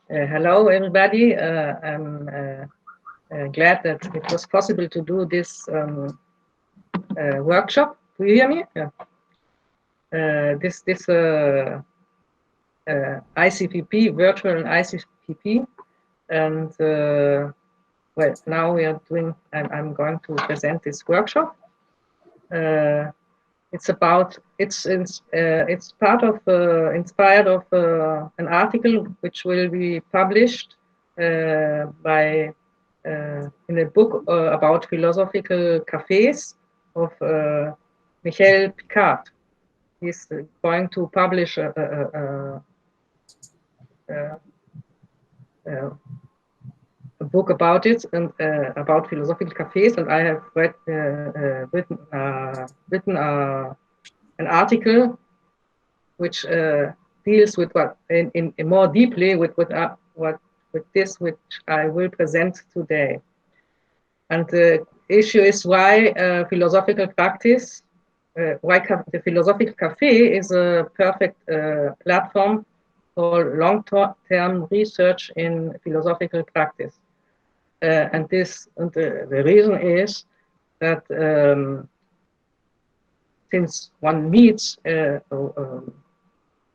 Hello, everybody. I'm glad that it was possible to do this workshop. Do you hear me? Yeah. This ICPP, virtual ICPP, and well, now we are doing. I'm going to present this workshop. It's about. It's part of inspired of an article which will be published by in a book about philosophical cafes of Michel Picard. He's going to publish a book about it and about philosophical cafes, and I have written an article which deals with what in more deeply with this which I will present today. And the issue is why philosophical practice, why the Philosophical Café is a perfect platform for long-term research in philosophical practice. And the reason is that since one meets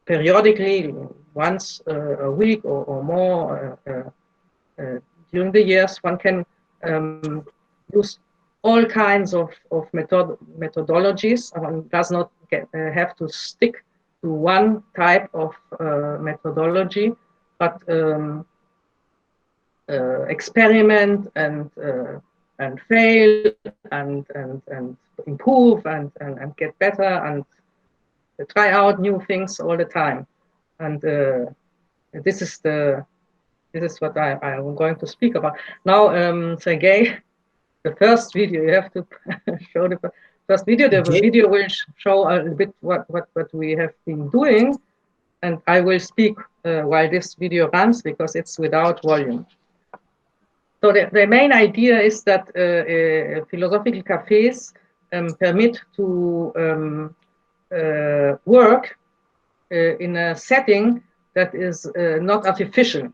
periodically, once a week or more during the years, one can use all kinds of methodologies. One does not have to stick to one type of methodology, but experiment and fail and improve and get better and try out new things all the time. And this is what I'm going to speak about now. Sergey, the first video, you have to show the first video. The video will show a little bit what we have been doing, and I will speak while this video runs because it's without volume. So the main idea is that philosophical cafes permit to work in a setting that is not artificial.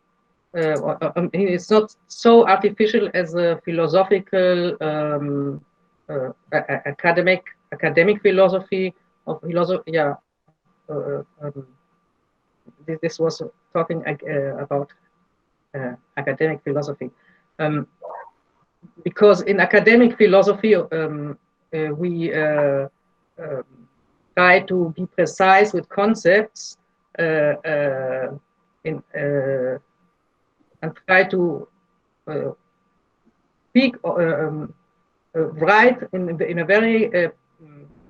It's not so artificial as a philosophical academic philosophy of philosophy. Yeah, this was talking about academic philosophy, because in academic philosophy we try to be precise with concepts and try to speak, write in a very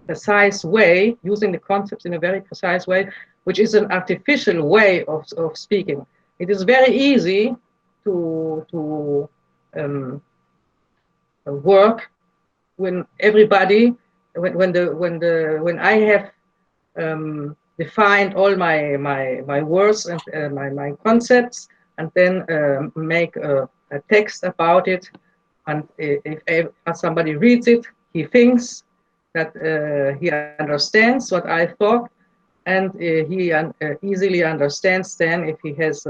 precise way, using the concepts in a very precise way, which is an artificial way of speaking. It is very easy to work when everybody, when I have defined all my words and my concepts, and then make a text about it. And if somebody reads it, he thinks that he understands what I thought, and he easily understands then if he has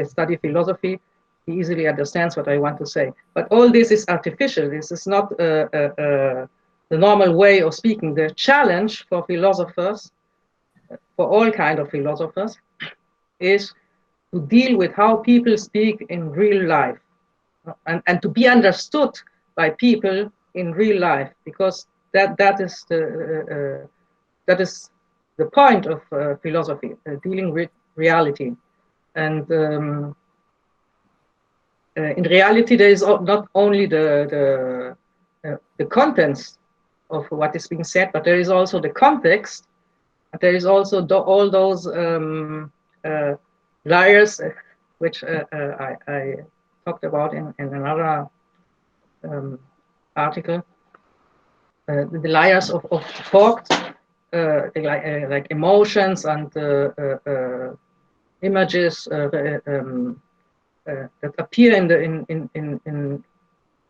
studied philosophy, he easily understands what I want to say. But all this is artificial. This is not the normal way of speaking. The challenge for philosophers, for all kinds of philosophers, is to deal with how people speak in real life, and to be understood by people in real life, because that is the point of philosophy, dealing with reality. And in reality, there is not only the contents of what is being said, but there is also the context. There is also all those layers, which I talked about in another article. The layers of thought, like emotions and images that appear in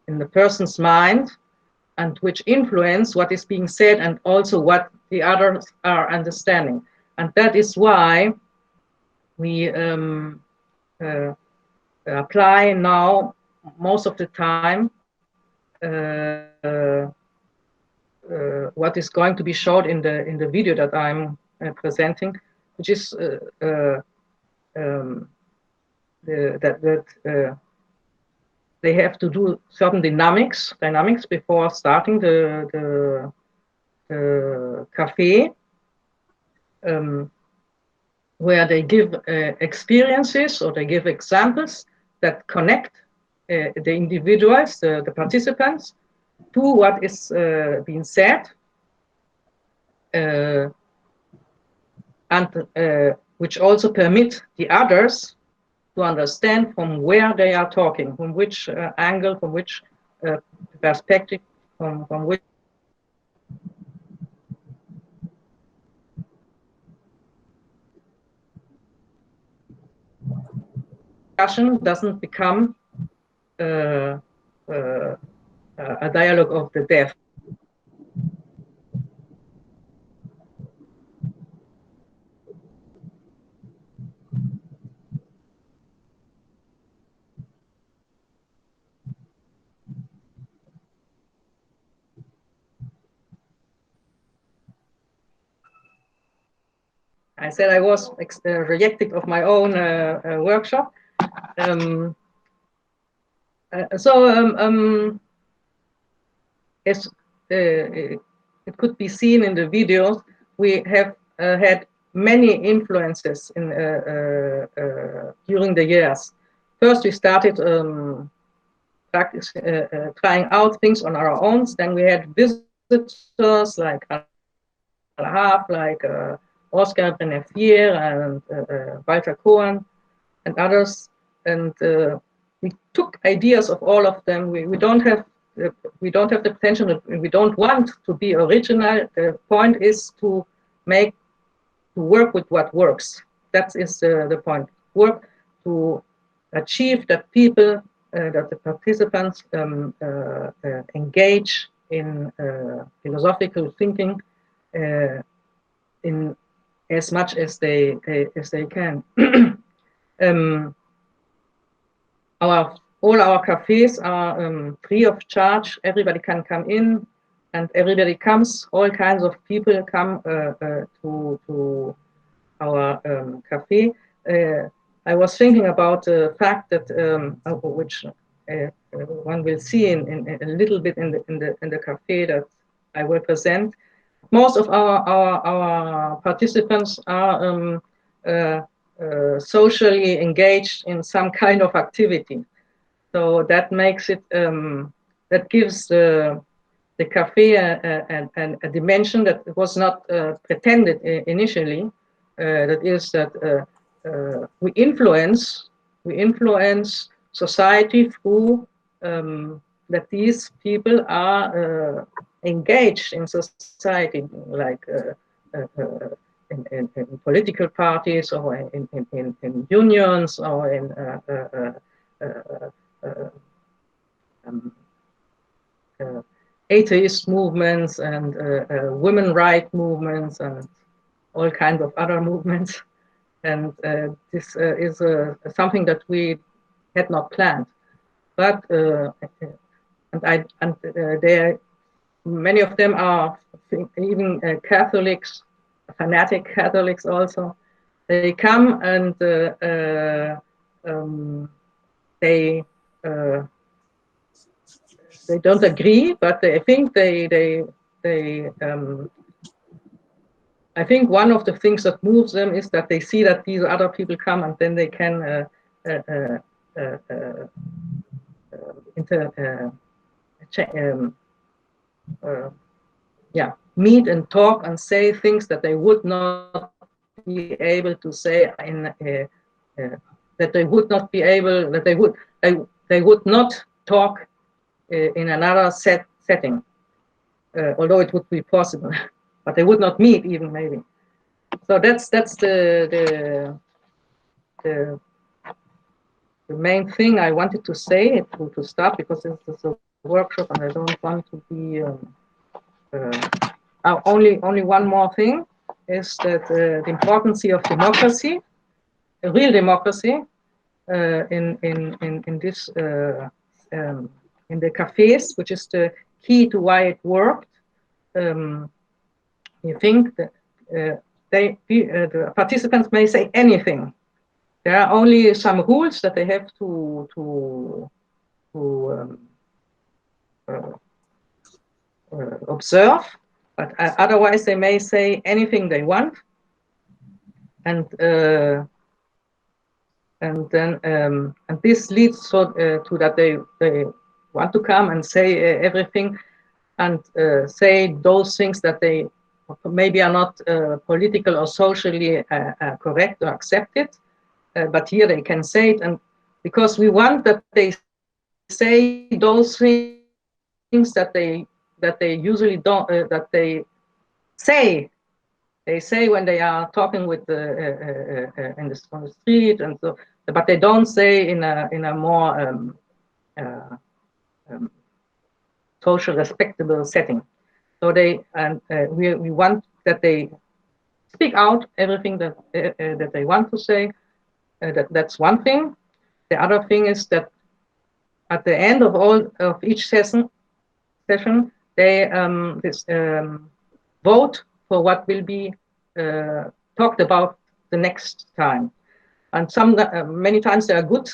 the person's mind, and which influence what is being said and also what the others are understanding. And that is why we apply now most of the time what is going to be showed in the video that I'm presenting, which is that they have to do certain dynamics before starting the cafe, where they give experiences or they give examples that connect the individuals, the participants, to what is being said, and which also permit the others to understand from where they are talking, from which angle, from which perspective, from which discussion doesn't become a dialogue of the deaf. I said I was rejected of my own workshop. As it could be seen in the videos, we have had many influences in, during the years. First, we started trying out things on our own. Then we had visitors like like Oscar Benefier and Walter Cohen and others, and we took ideas of all of them. We don't have the potential. We don't want to be original. The point is to work with what works. That is the point. Work to achieve that people, that the participants engage in philosophical thinking in as much as they can. All our cafes are free of charge. Everybody can come in, and everybody comes. All kinds of people come to our cafe. I was thinking about the fact that which one will see in a little bit in the cafe that I will present. Most of our participants are socially engaged in some kind of activity. So that makes it, that gives the cafe a dimension that was not pretended initially. That is that we influence society through that these people are engaged in society, like in political parties or in unions or in atheist movements and women rights movements and all kinds of other movements. And this is something that we had not planned. But there, many of them are even Catholics, fanatic Catholics also. They come and they don't agree, but I think I think one of the things that moves them is that they see that these other people come, and then they can meet and talk and say things that they would not be able to say in that they would not be able, that they would not talk in another setting, although it would be possible, but they would not meet even maybe. So that's the main thing I wanted to say to start, because this is a workshop and I don't want to be only one more thing is that the importance of democracy. a real democracy in this in the cafes, which is the key to why it worked. You think that the participants may say anything. There are only some rules that they have to observe, but otherwise they may say anything they want, and then and this leads to that they want to come and say everything, and say those things that they maybe are not political or socially correct or accepted, but here they can say it, and because we want that they say those things that they usually don't, that they say when they are talking with on the street, and so, but they don't say in a more social respectable setting. So they we want that they speak out everything that they want to say. That's one thing. The other thing is that at the end of each session, they vote for what will be talked about the next time. And many times there are good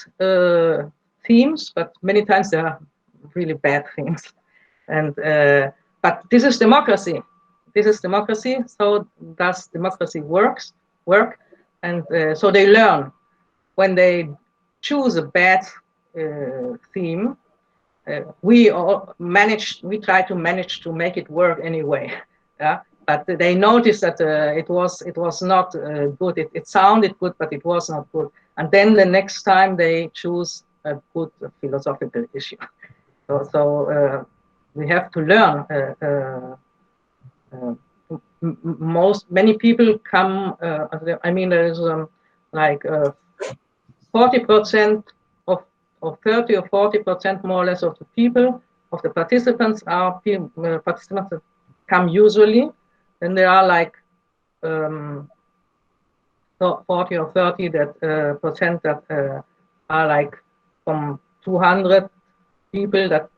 themes, but many times there are really bad themes. And but this is democracy. This is democracy. So does democracy work? And so they learn. When they choose a bad theme, we try to manage to make it work anyway. Yeah? But they noticed that it was not good. It sounded good, but it was not good. And then the next time they choose a good philosophical issue. So we have to learn. Many people come. I mean, there is like 40% of 30 or 40% more or less of the people, of the participants are participants that come usually. Then there are like 40 or 30 percent that are like from 200 people that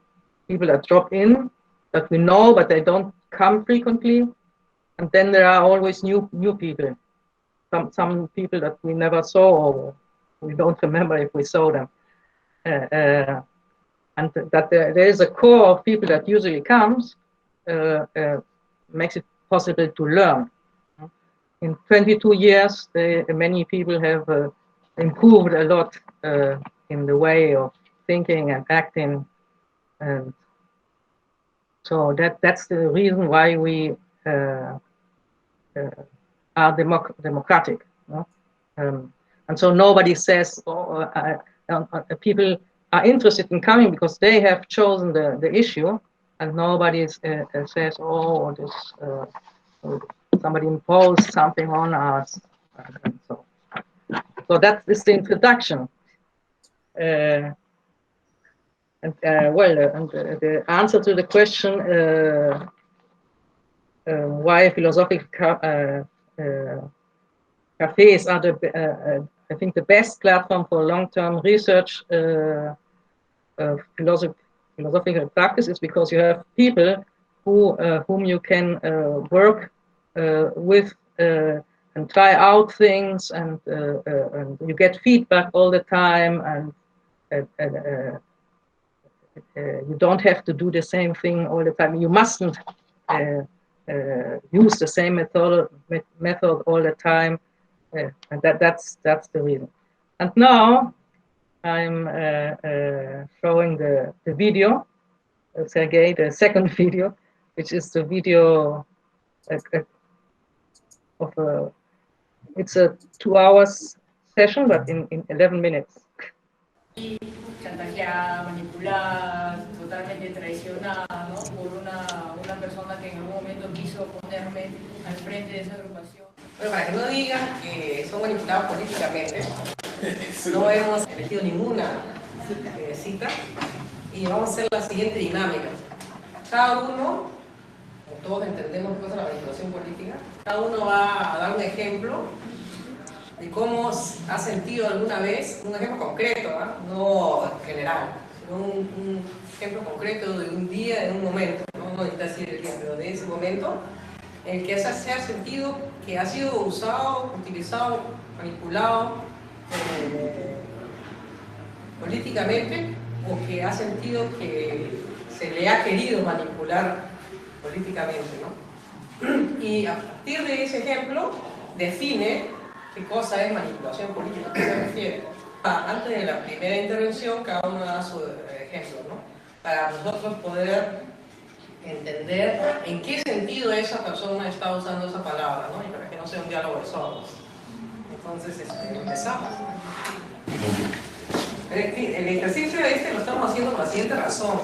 drop in, that we know, but they don't come frequently. And then there are always new people. Some people that we never saw, or we don't remember if we saw them. And that there is a core of people that usually comes, makes it possible to learn. In 22 years, many people have improved a lot in the way of thinking and acting, and so that's the reason why we are democratic. No? And so nobody says, people are interested in coming because they have chosen the issue, and nobody says, oh, this somebody imposed something on us. And so that is the introduction. And the answer to the question why philosophical cafes are I think the best platform for long-term research philosophical practice is because you have people whom you can work with and try out things, and you get feedback all the time, and you don't have to do the same thing all the time. You mustn't use the same method all the time, and that's the reason. And now I'm showing the video, Sergey, the second video, which is the video of it's a 2 hours session, but in 11 minutes. Chantajeada, manipulada, totalmente traicionada, ¿no? Por una persona que en algún momento quiso ponerme al frente de esa agrupación. Pero para que no digan que son manipulados políticamente, no hemos emitido ninguna cita, y vamos a hacer la siguiente dinámica. Cada uno, todos entendemos qué es la manipulación política, cada uno va a dar un ejemplo de cómo ha sentido alguna vez, un ejemplo concreto, no general, sino un ejemplo concreto de un día, de un momento, no necesita decir el día, pero de ese momento, en el que se ha sentido que ha sido usado, utilizado, manipulado políticamente, o que ha sentido que se le ha querido manipular políticamente, ¿no? Y a partir de ese ejemplo define qué cosa es manipulación política, a qué se refiere. Antes de la primera intervención, cada uno da su ejemplo, ¿no? Para nosotros poder entender en qué sentido esa persona está usando esa palabra, ¿no? Y para que no sea un diálogo de sordos. Entonces, empezamos. El ejercicio lo estamos haciendo por la siguiente razón,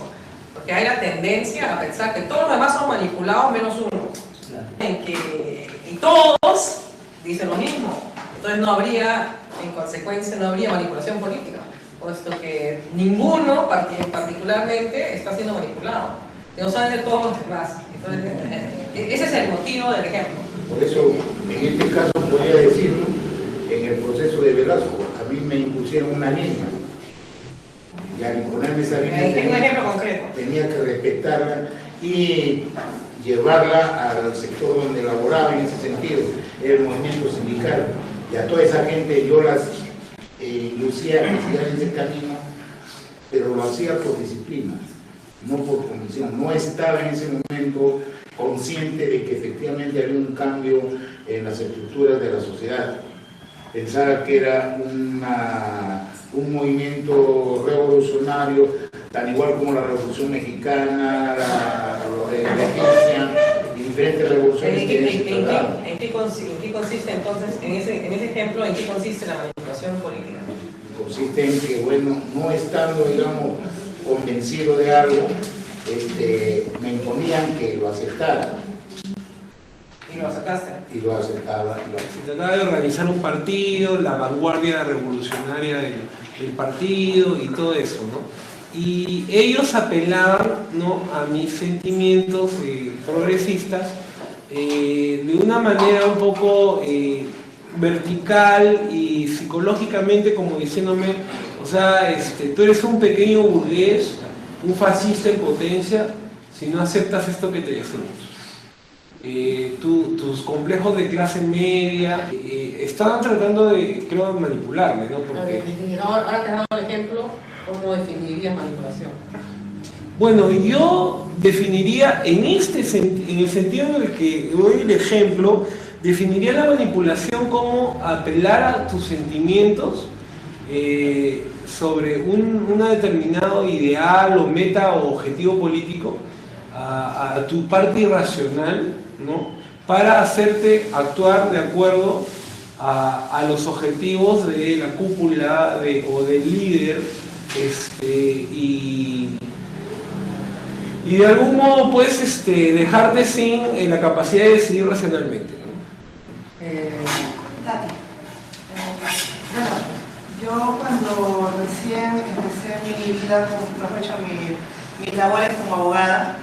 porque hay la tendencia a pensar que todos los demás son manipulados menos uno, y todos dicen lo mismo, entonces no habría, en consecuencia, no habría manipulación política, puesto que ninguno particularmente está siendo manipulado, no saben de todos los demás. Entonces, ese es el motivo del ejemplo. Por eso, en este caso podría decirlo, en el proceso de Velasco, a mí me impusieron una línea. Y al imponerme esa línea tenía que respetarla y llevarla al sector donde laboraba en ese sentido, era el movimiento sindical. Y a toda esa gente yo las inducía a que siguieran ese camino, pero lo hacía por disciplina, no por convicción. No estaba en ese momento consciente de que efectivamente había un cambio en las estructuras de la sociedad. Pensaba que era un movimiento revolucionario, tan igual como la Revolución Mexicana, la Egipcia y diferentes revoluciones ¿En qué consiste entonces, en ese ejemplo, en qué consiste la manipulación política? Consiste en que, bueno, no estando, digamos, convencido de algo, me imponían que lo aceptara. ¿Y lo aceptaste? Y lo aceptaba. Se trataba de organizar un partido, la vanguardia revolucionaria del partido y todo eso, ¿no? Y ellos apelaban, ¿no?, a mis sentimientos progresistas de una manera un poco vertical y psicológicamente, como diciéndome, o sea, tú eres un pequeño burgués, un fascista en potencia, si no aceptas esto que te decimos. Tus complejos de clase media estaban tratando de, creo, manipularme, ¿no? Porque... Ahora te he dado el ejemplo, ¿cómo definirías manipulación? Bueno, yo definiría, en el sentido en el que doy el ejemplo, definiría la manipulación como apelar a tus sentimientos sobre un determinado ideal o meta o objetivo político, a tu parte irracional, ¿no?, para hacerte actuar de acuerdo a los objetivos de la cúpula o del líder, y de algún modo, pues, dejarte sin la capacidad de decidir racionalmente, ¿no? Tati, yo cuando recién empecé mi vida, mis labores como abogada,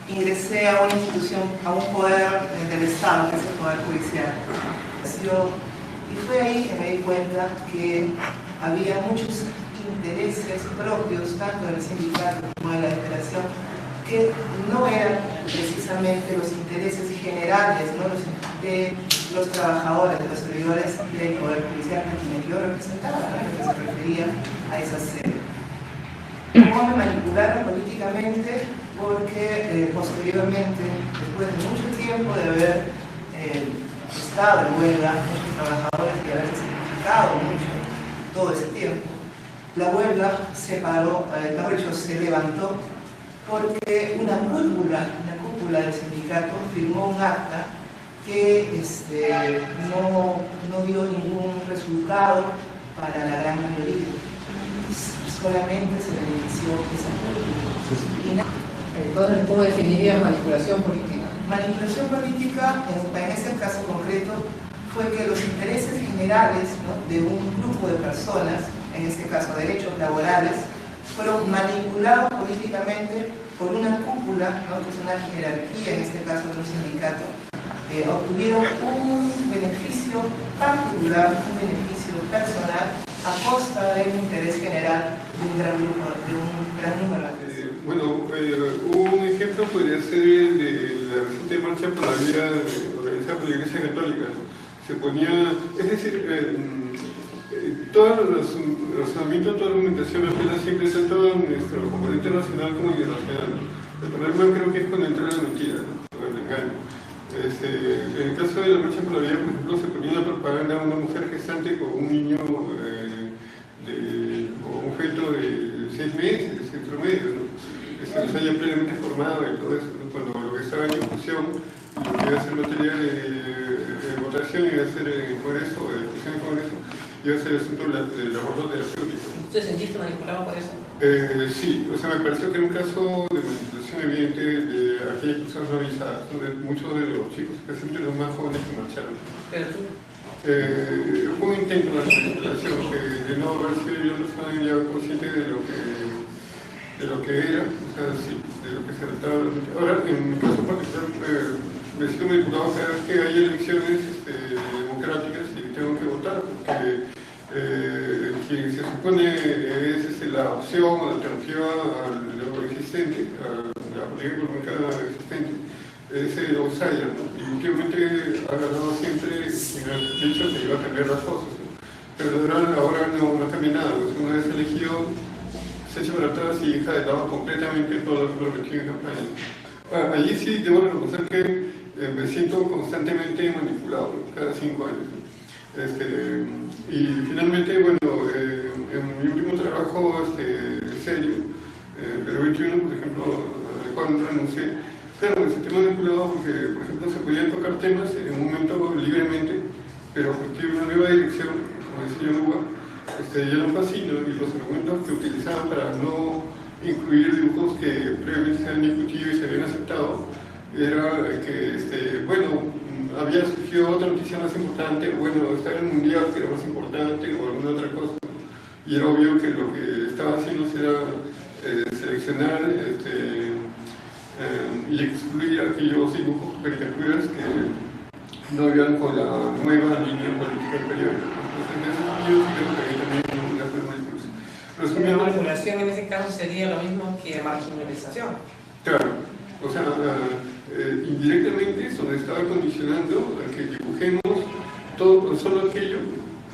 ingresé a una institución, a un poder del Estado, que es el Poder Judicial. Y fue ahí que me di cuenta que había muchos intereses propios, tanto del sindicato como de la federación, que no eran precisamente los intereses generales, ¿no?, de los trabajadores, de los servidores del Poder Judicial a quienes yo representaba, ¿no?, que se refería a esa sede. ¿Cómo me manipularon políticamente? Porque posteriormente, después de mucho tiempo de haber estado en huelga, muchos trabajadores y haberse sacrificado mucho todo ese tiempo, la huelga se paró, se levantó porque una cúpula del sindicato firmó un acta que no dio ningún resultado para la gran mayoría. Solamente se benefició esa cúpula. Entonces, ¿cómo definirías manipulación política? Manipulación política, en ese caso concreto, fue que los intereses generales, ¿no?, de un grupo de personas, en este caso derechos laborales, fueron manipulados políticamente por una cúpula, ¿no?, que es una jerarquía, en este caso de un sindicato, obtuvieron un beneficio particular, un beneficio personal a costa del interés general de un gran número de personas. Bueno, un ejemplo podría ser el de la reciente marcha por la vida organizada por la Iglesia Católica. Se ponía, es decir, todos los razonamientos, toda la argumentación apela siempre tanto a nuestro componente nacional como internacional. El problema creo que es cuando entra la mentira, ¿no? O el engaño. En el caso de la marcha por la vida, por ejemplo, se ponía una propaganda a una mujer gestante con un niño, con un feto de 6 meses, de centro medio, ¿no? Que se los haya plenamente formado y todo eso, ¿no? Cuando lo que estaba en discusión, lo que iba a ser materia de votación, iba a ser en Congreso, de discusión en Congreso, iba a ser el asunto del aborto terapéutico. ¿Usted se sentiste manipulado por eso? Sí, o sea, me pareció que era un caso de manipulación evidente de aquellas personas no avisadas, donde muchos de los chicos, especialmente los más jóvenes que marcharon. Pero tú. Fue un intento de manipulación, de no haber sido yo una persona ya consciente de lo que era, o sea, sí, de lo que se trataba. Ahora, en mi caso particular, me siento manipulado cada vez que hay elecciones democráticas y tengo que votar, porque quien se supone es la opción o la alternativa a lo existente, a la política económica existente, es el outsider, ¿no? Y últimamente ha ganado siempre, quien ha dicho que iba a cambiar las cosas, ¿no? Pero ahora no cambia nada, pues una vez elegido, se echa para atrás y deja de lado completamente todo lo que lo metió en campaña. Allí sí debo reconocer que me siento constantemente manipulado, ¿no? Cada 5 años. Y finalmente, bueno, en mi último trabajo serio, Perú 21, por ejemplo, al cual renuncié, claro, me sentí manipulado porque, por ejemplo, se podían tocar temas en un momento libremente, pero porque una nueva dirección, como decía Luba, ya no fue así, ¿no? Y los argumentos que utilizaban para no incluir dibujos que previamente se habían discutido y se habían aceptado, era que, bueno, había surgido otra noticia más importante, bueno, estar en el mundial que era más importante o alguna otra cosa, y era obvio que lo que estaba haciendo era seleccionar y excluir aquellos dibujos, caricaturas que no iban con la nueva línea política del periódico. Entonces, yo creo que ahí también una forma de incluso. La manipulación en ese caso sería lo mismo que marginalización. Claro, o sea, indirectamente eso nos estaba condicionando a que dibujemos todo, solo aquello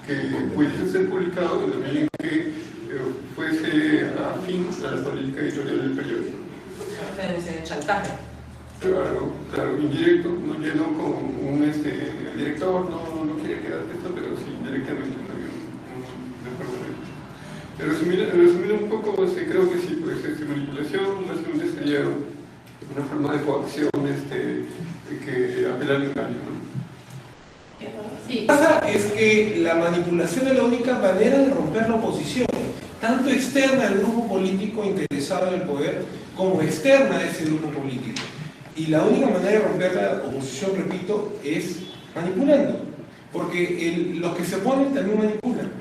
que pudiese ser publicado en la medida en que fuese afín a la política editorial del periódico. El chantaje. Claro, indirecto, no con un el director no quiere quedar esto, pero sí indirectamente no había un acuerdo. Resumir un poco, creo que sí, pues manipulación básicamente sería una forma de coacción que apela al engaño, ¿no? Lo que pasa es que la manipulación es la única manera de romper la oposición, tanto externa al grupo político interesado en el poder, como externa a ese grupo político. Y la única manera de romper la oposición, repito, es manipulando, porque los que se oponen también manipulan,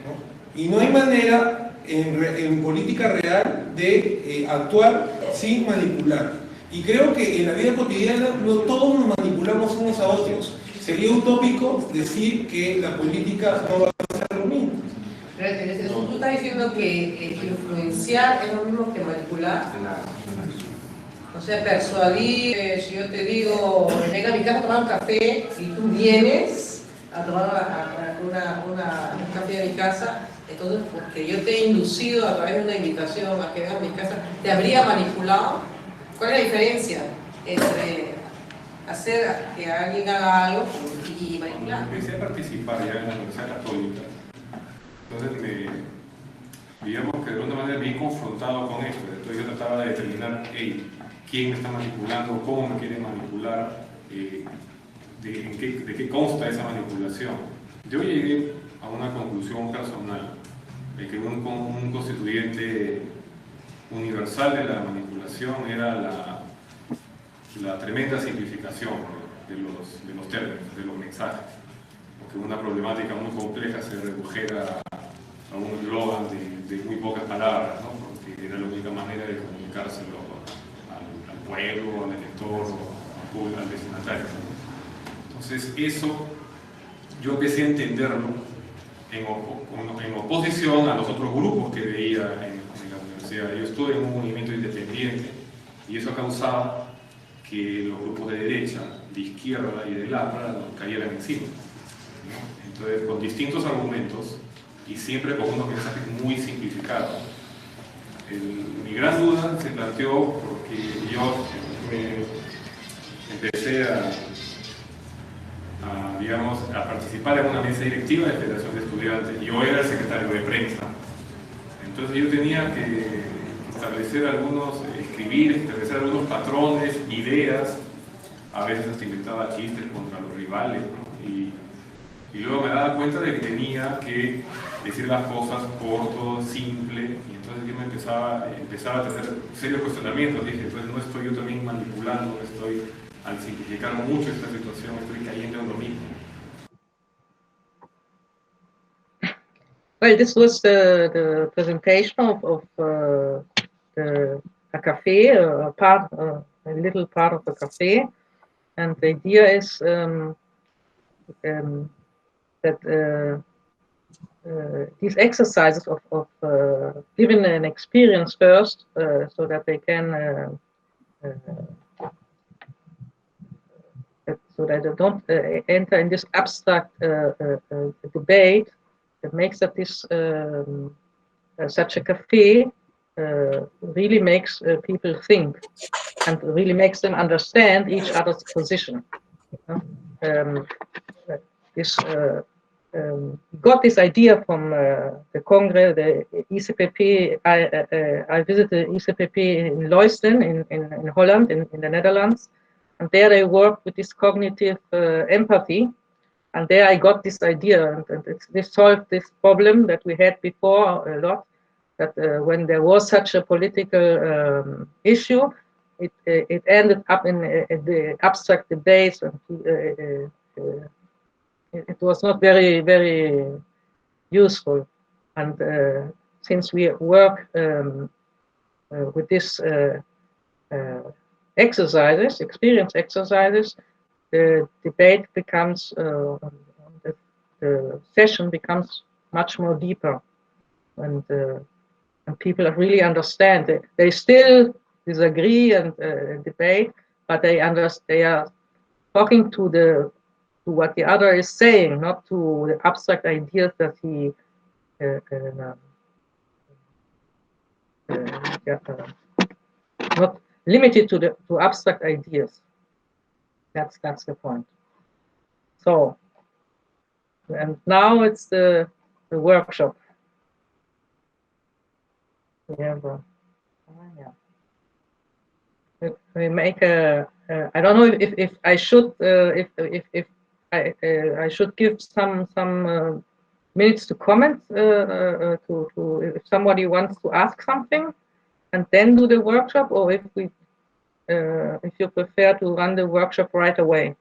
¿no? Y no hay manera en política real de actuar sin manipular. Y creo que en la vida cotidiana no todos nos manipulamos unos a otros. Sería utópico decir que la política no va a ser lo mismo. Tú estás diciendo que influenciar es lo mismo que manipular. O sea, persuadir, si yo te digo, venga a mi casa a tomar un café y tú vienes a tomar un café de mi casa, entonces porque yo te he inducido a través de una invitación a que vengas a mi casa, ¿te habría manipulado? ¿Cuál es la diferencia entre hacer que alguien haga algo y manipular? Empecé a participar ya en la Universidad Católica, entonces digamos que de alguna manera me he confrontado con esto, entonces yo trataba de determinar quién me está manipulando, cómo me quiere manipular, de qué consta esa manipulación. Yo llegué a una conclusión personal, de que un constituyente universal de la manipulación era la tremenda simplificación de los términos, de los mensajes, porque una problemática muy compleja se redujera a un eslogan de muy pocas palabras, ¿no? Porque era la única manera de comunicárselo al pueblo, al elector, al destinatario. Entonces eso yo empecé a entenderlo en oposición a los otros grupos que veía en la universidad. Yo estuve en un movimiento independiente y eso causaba que los grupos de derecha, de izquierda y de izquierda nos cayeran encima, ¿no? Entonces, con distintos argumentos y siempre con unos mensajes muy simplificados. Mi gran duda se planteó porque yo empecé digamos, a participar en una mesa directiva de Federación de Estudiantes. Yo era el secretario de prensa. Entonces yo tenía que establecer algunos patrones, ideas, a veces hasta inventaba chistes contra los rivales, ¿no? Y luego me daba cuenta de que tenía que decir las cosas corto, simple, y entonces yo empezaba a tener serios cuestionamientos. Dije, entonces no estoy yo también manipulando, al simplificar mucho esta situación, estoy cayendo en lo mismo. Well, this was the presentation of a cafe, a little part of the cafe, and the idea is that these exercises of giving an experience first, so that they can so that they don't enter in this abstract debate that makes that this such a cafe really makes people think and really makes them understand each other's position. Got this idea from the Congress, the ICPP. I visited the ICPP in Leusden in Holland, in the Netherlands, and there they work with this cognitive empathy. And there I got this idea, and they solved this problem that we had before a lot, that when there was such a political issue, it ended up in the abstract debates, and it was not very, very useful. And since we work with this exercises, experience exercises, the debate becomes, the session becomes much more deeper, and people really understand. They still disagree and debate, but they understand. They are talking to what the other is saying, not to the abstract ideas that he not limited to abstract ideas. That's the point. So, and now it's the workshop. We have we make a. I don't know if I should if I should give some minutes to comment to if somebody wants to ask something, and then do the workshop, or if you prefer to run the workshop right away.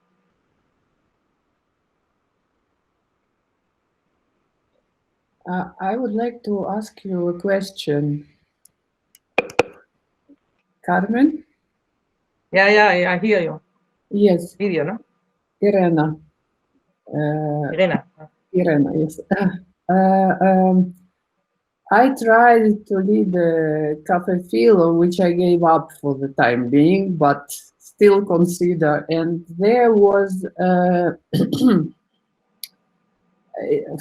I would like to ask you a question. Carmen? Yeah, I hear you. Yes. Video, no? Irena. Irena, yes. I tried to lead the Cafe Philo, which I gave up for the time being, but still consider. And there was,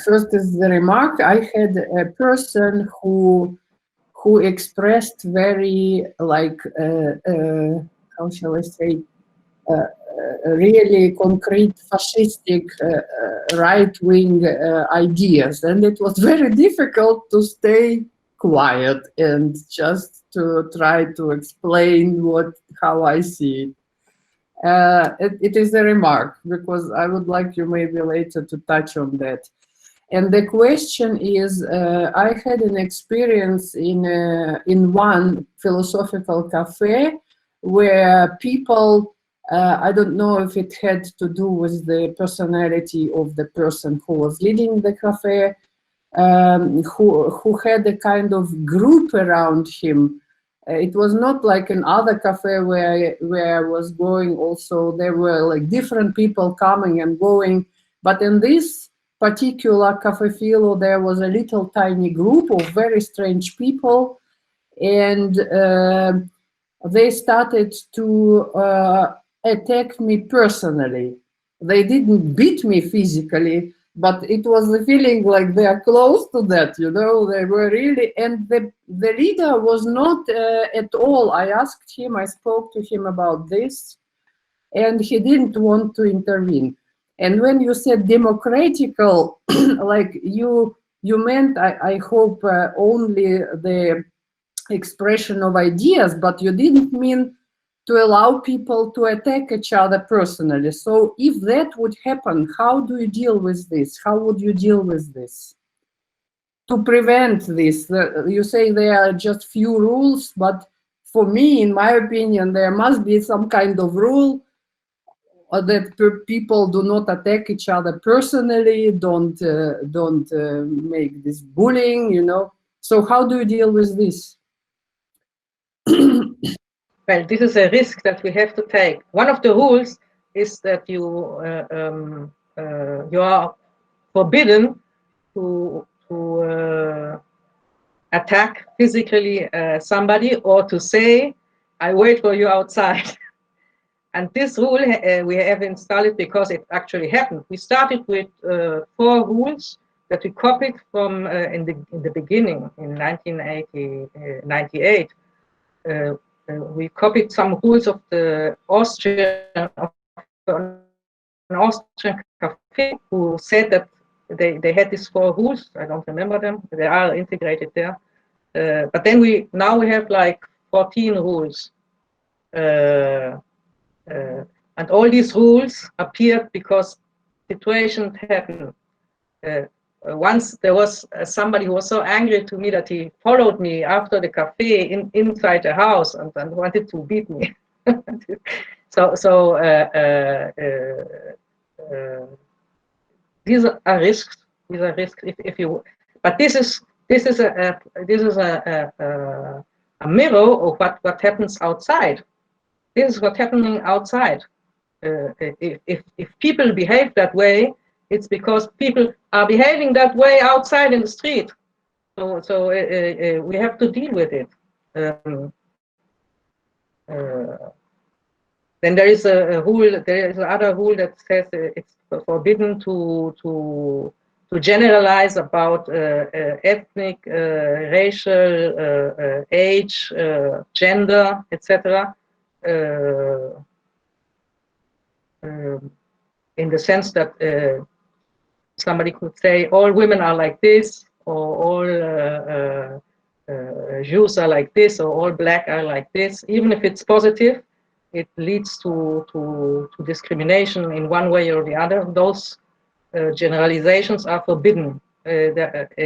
first is the remark, I had a person who expressed very, like, how shall I say, really concrete fascistic right-wing ideas, and it was very difficult to stay quiet and just to try to explain how I see it. It is a remark, because I would like you maybe later to touch on that. And the question is, I had an experience in one philosophical cafe where people, I don't know if it had to do with the personality of the person who was leading the cafe, who had a kind of group around him, It was not like in other cafe where I was going. Also, there were like different people coming and going, but in this particular Cafe Philo, there was a little tiny group of very strange people, and they started to attack me personally. They didn't beat me physically, but it was the feeling like they are close to that, you know. They were really, and the leader was not at all. I asked him, I spoke to him about this, and he didn't want to intervene. And when you said democratical, like you meant, I hope, only the expression of ideas, but you didn't mean to allow people to attack each other personally. So if that would happen, how do you deal with this? How would you deal with this? To prevent this, you say there are just few rules, but for me, in my opinion, there must be some kind of rule that people do not attack each other personally, don't make this bullying, you know. So how do you deal with this? Well, this is a risk that we have to take. One of the rules is that you are forbidden to attack physically somebody, or to say, "I wait for you outside." And this rule we have installed because it actually happened. We started with 4 rules that we copied from in the beginning in 1998. We copied some rules of the Austrian cafe, who said that they had these 4 rules. I don't remember them. They are integrated there. But then now we have like 14 rules. And all these rules appeared because situations happen. Once there was somebody who was so angry to me that he followed me after the cafe inside the house and wanted to beat me. These are risks. These are risks if you. But this is a mirror of what happens outside. This is what's happening outside. If people behave that way, it's because people are behaving that way outside in the street. So we have to deal with it. Then there is a rule. There is another rule that says it's forbidden to generalize about ethnic, racial, age, gender, etc. In the sense that somebody could say all women are like this, or all Jews are like this, or all black are like this. Even if it's positive, it leads to discrimination in one way or the other. Those generalizations are forbidden. But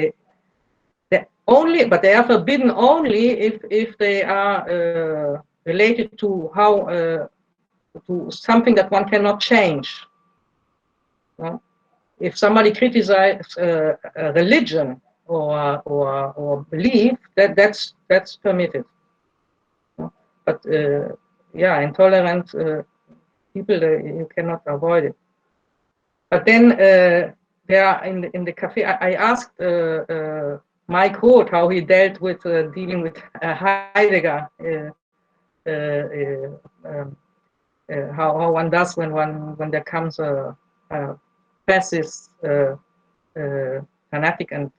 they are forbidden only if they are related to to something that one cannot change. If somebody criticizes religion or belief, that's permitted. But yeah, intolerant people, you cannot avoid it. But then there are in the cafe. I asked Mike Roth how he dealt with dealing with Heidegger. How one does when there comes a fascist fanatic and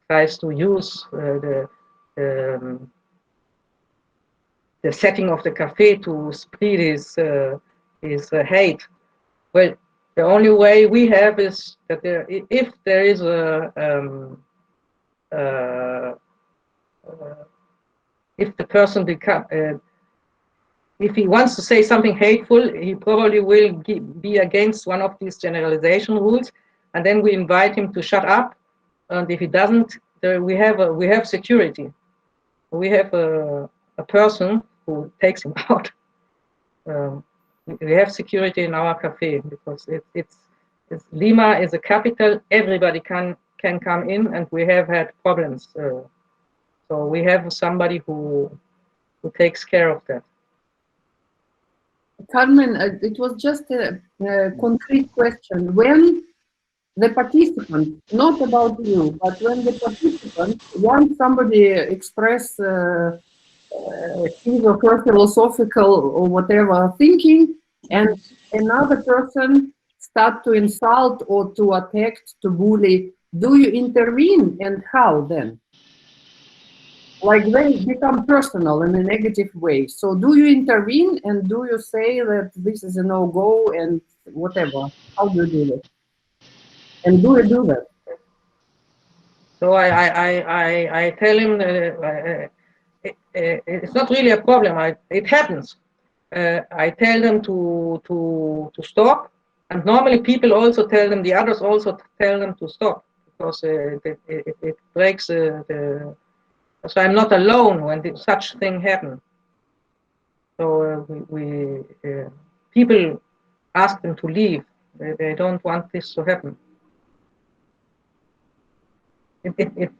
tries to use the setting of the cafe to spread his hate. Well, the only way we have is that if there is if the person if he wants to say something hateful, he probably will be against one of these generalization rules, and then we invite him to shut up. And if he doesn't, we have security. We have a person who takes him out. We have security in our cafe because it's Lima is a capital. Everybody can come in, and we have had problems So we have somebody who takes care of that. Carmen, it was just a concrete question. When the participant, not about you, but when the participant wants somebody express his or her philosophical or whatever thinking, and another person start to insult or to attack, to bully, do you intervene, and how then? Like they become personal in a negative way. So do you intervene and do you say that this is a no-go and whatever? How do you do that? And do you do that? So I tell him that it's not really a problem. It happens. I tell them to stop, and normally people also tell them, the others also tell them to stop, because it breaks the. So I'm not alone when such thing happens. So people ask them to leave. They don't want this to happen. It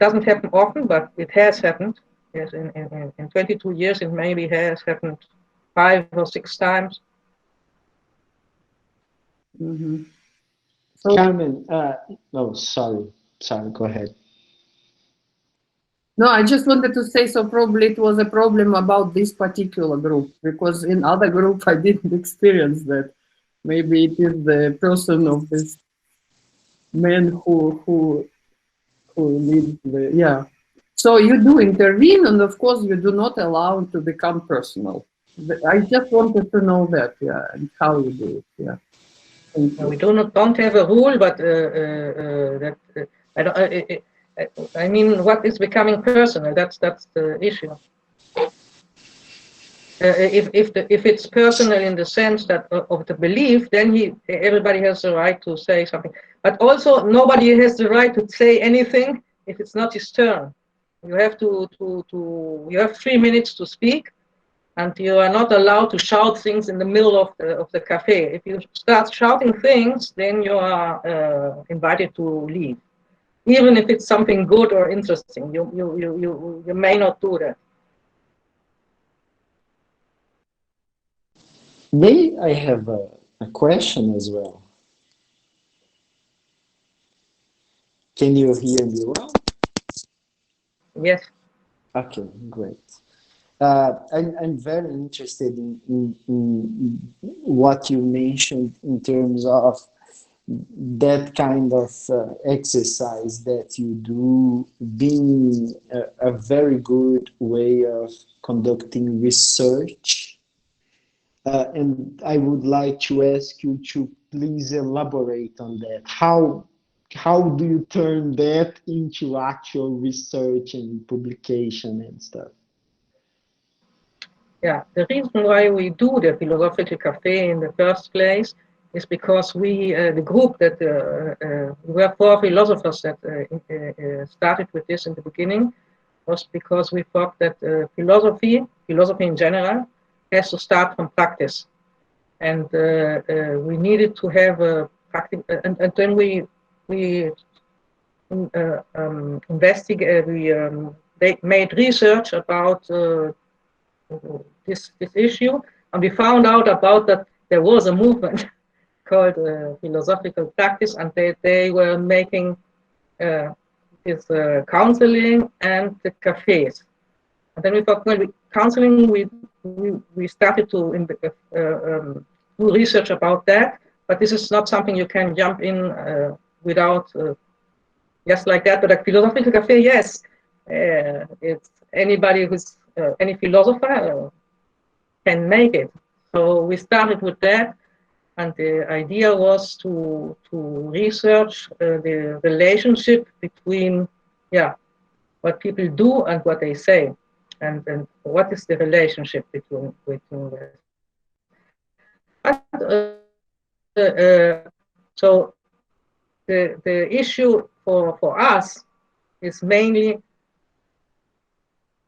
doesn't happen often, but it has happened. Yes, in 22 years, it maybe has happened 5 or 6 times. Mm-hmm. So, Carmen, sorry, go ahead. No, I just wanted to say, so probably it was a problem about this particular group, because in other group I didn't experience that. Maybe it is the person of this man who leads the, yeah. So you do intervene, and of course you do not allow it to become personal. I just wanted to know that, yeah, and how you do it, yeah. We don't have a rule, but I mean, what is becoming personal? That's the issue. If it's personal in the sense that of the belief, then everybody has the right to say something. But also, nobody has the right to say anything if it's not his turn. You have you have 3 minutes to speak, and you are not allowed to shout things in the middle of the cafe. If you start shouting things, then you are invited to leave, even if it's something good or interesting. You may not do that. May I have a question as well? Can you hear me well? Yes. Okay, great. I'm very interested in what you mentioned in terms of that kind of exercise that you do being a very good way of conducting research. And I would like to ask you to please elaborate on that. How do you turn that into actual research and publication and stuff? Yeah, the reason why we do the Philosophical Café in the first place is because the group that we were 4 philosophers that started with this in the beginning, was because we thought that philosophy in general, has to start from practice, and we needed to have a practice, and then we investigate, they made research about this issue, and we found out about that there was a movement called philosophical practice, and they were making this counseling and the cafes. And then we thought, well, counseling, we started to do research about that, but this is not something you can jump in without just like that. But a philosophical cafe, yes, it's anybody who's any philosopher can make it. So we started with that, and the idea was to research the relationship between, what people do and what they say, and what is the relationship between that. So the issue for us is mainly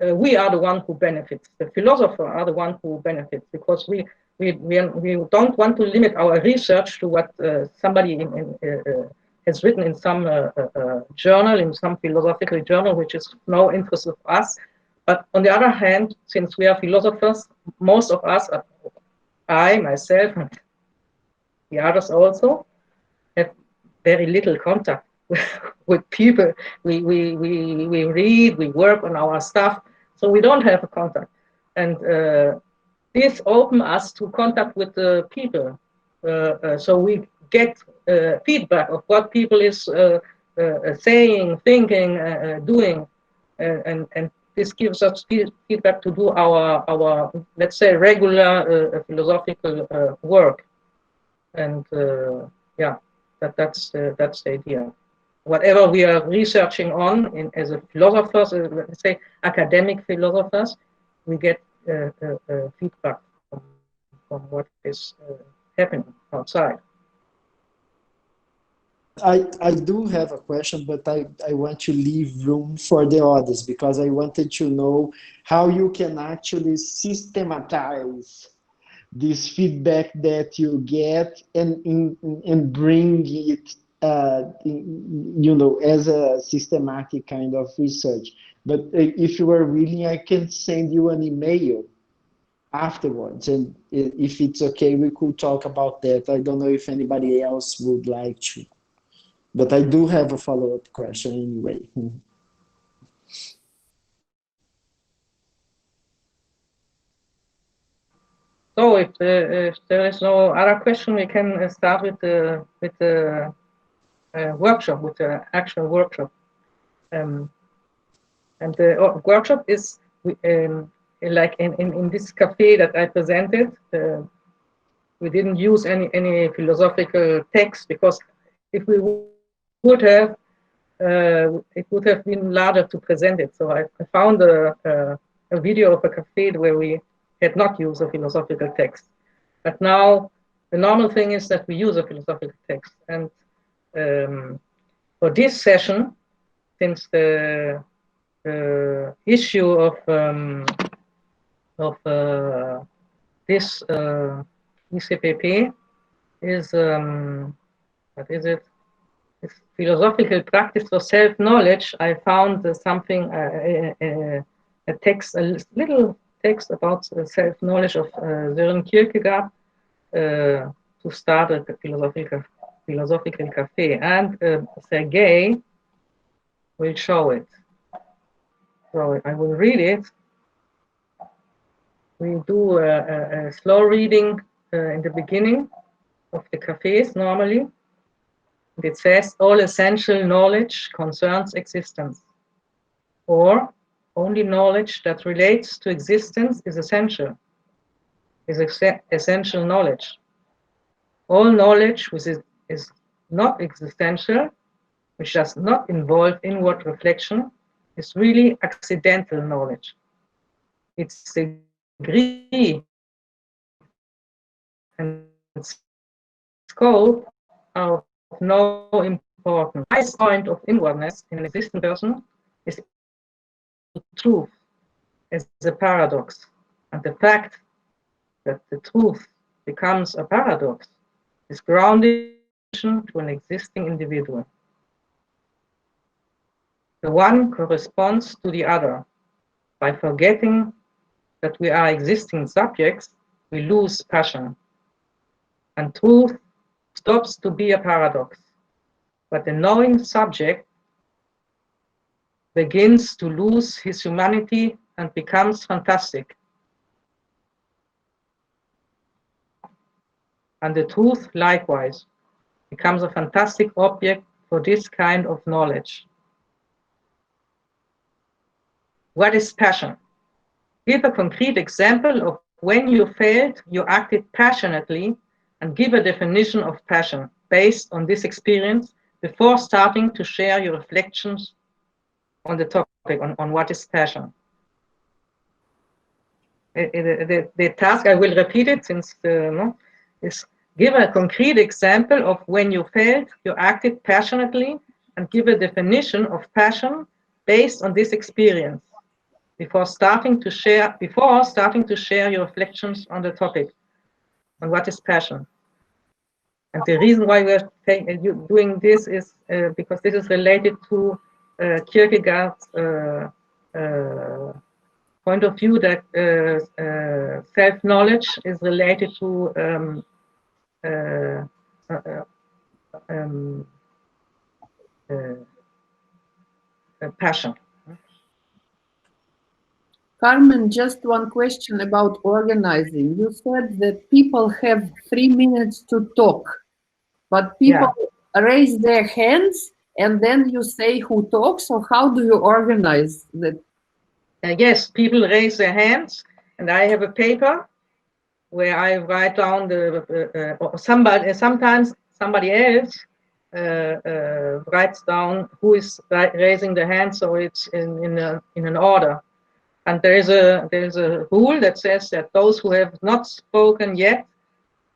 we are the one who benefits. The philosopher are the one who benefits, because we don't want to limit our research to what somebody has written in some journal, in some philosophical journal, which is no interest of us. But on the other hand, since we are philosophers, most of us, I, myself, and the others also, have very little contact with people. We read, we work on our stuff, so we don't have a contact. And this opens us to contact with the people. So we get feedback of what people is saying, thinking, doing, and this gives us feedback to do our let's say regular philosophical work. And yeah, that's the idea. Whatever we are researching on as a philosophers, let's say academic philosophers, we get feedback from what is happening outside. I do have a question, but I want to leave room for the others because I wanted to know how you can actually systematize this feedback that you get and bring it, you know, as a systematic kind of research. But if you are willing, I can send you an email afterwards, and if it's okay, we could talk about that. I don't know if anybody else would like to. But I do have a follow-up question anyway. So if there is no other question, we can start with the workshop, with the actual workshop. And the workshop is like in this cafe that I presented. We didn't use any philosophical text because if we would have, it would have been larger to present it. So I found a video of a cafe where we had not used a philosophical text. But now the normal thing is that we use a philosophical text. And for this session, since the issue of this ICPP is what is it? It's philosophical practice for self-knowledge. I found something, a text, a little text about self-knowledge of Søren Kierkegaard to start a philosophical cafe, and Sergei will show it. So I will read it. We do a slow reading in the beginning of the cafes normally. It says, all essential knowledge concerns existence, or only knowledge that relates to existence is essential, is essential knowledge. All knowledge which is not existential, which does not involve inward reflection, is really accidental knowledge. Its degree and scope are of no importance. The highest point of inwardness in an existing person is truth as a paradox. And the fact that the truth becomes a paradox is grounded to an existing individual. The one corresponds to the other. By forgetting that we are existing subjects, we lose passion. And truth stops to be a paradox. But the knowing subject begins to lose his humanity and becomes fantastic. And the truth, likewise, becomes a fantastic object for this kind of knowledge. What is passion? Give a concrete example of when you felt you acted passionately, and give a definition of passion based on this experience before starting to share your reflections on the topic, on what is passion. The task, I will repeat it since is give a concrete example of when you felt you acted passionately, and give a definition of passion based on this experience before starting to share your reflections on the topic, on what is passion. And the reason why we are doing this is because this is related to Kierkegaard's point of view that self-knowledge is related to passion. Carmen, just one question about organizing. You said that people have 3 minutes to talk, but people raise their hands and then you say who talks, or how do you organize that? Yes, people raise their hands, and I have a paper where I write down sometimes somebody else writes down who is raising the hand, so it's in an order. And there is a rule that says that those who have not spoken yet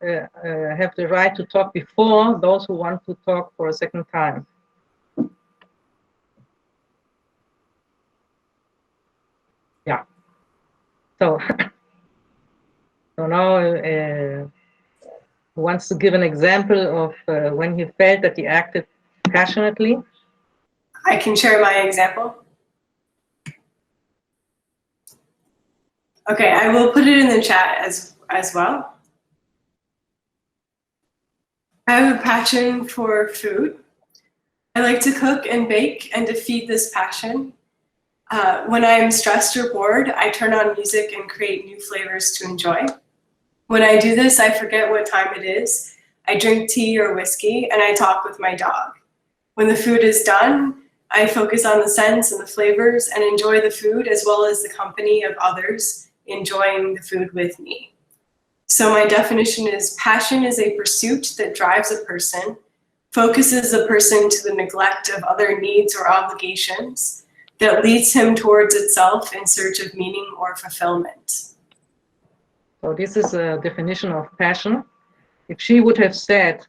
have the right to talk before those who want to talk for a second time. Yeah. So, so now who wants to give an example of when he felt that he acted passionately? I can share my example. Okay, I will put it in the chat as well. I have a passion for food. I like to cook and bake, and to feed this passion, when I am stressed or bored, I turn on music and create new flavors to enjoy. When I do this, I forget what time it is. I drink tea or whiskey, and I talk with my dog. When the food is done, I focus on the scents and the flavors and enjoy the food as well as the company of others enjoying the food with me. So my definition is passion is a pursuit that drives a person, focuses a person to the neglect of other needs or obligations, that leads him towards itself in search of meaning or fulfillment. So this is a definition of passion. If she would have said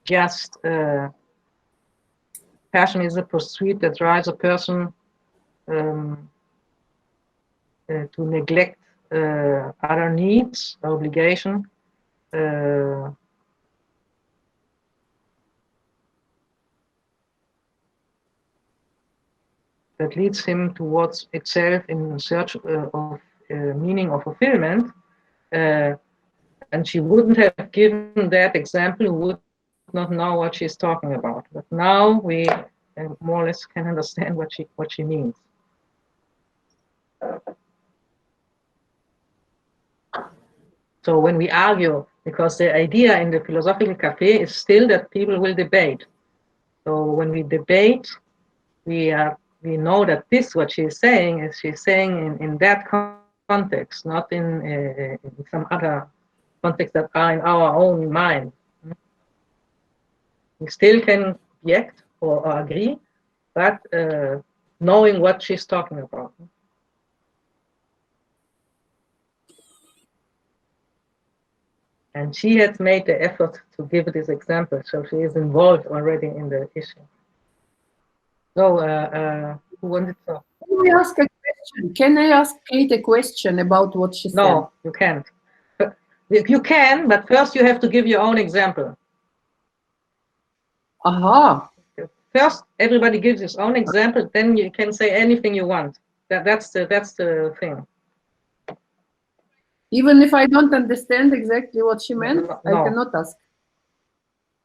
just passion is a pursuit that drives a person to neglect other needs, obligation, that leads him towards itself in search of meaning or fulfillment, and she wouldn't have given that example, would not know what she's talking about. But now we more or less can understand what she means. So when we argue, because the idea in the Philosophical Café is still that people will debate. So when we debate, we know that this, what she's saying, is she's saying in that context, not in some other context that are in our own mind. We still can object or agree, but knowing what she's talking about. And she has made the effort to give this example, so she is involved already in the issue. So, who wanted to? Can I ask a question? Can I ask Kate a question about what she said? No, you can't. You can, but first you have to give your own example. Aha. First, everybody gives his own example, then you can say anything you want. That's the thing. Even if I don't understand exactly what she meant, No. I cannot ask.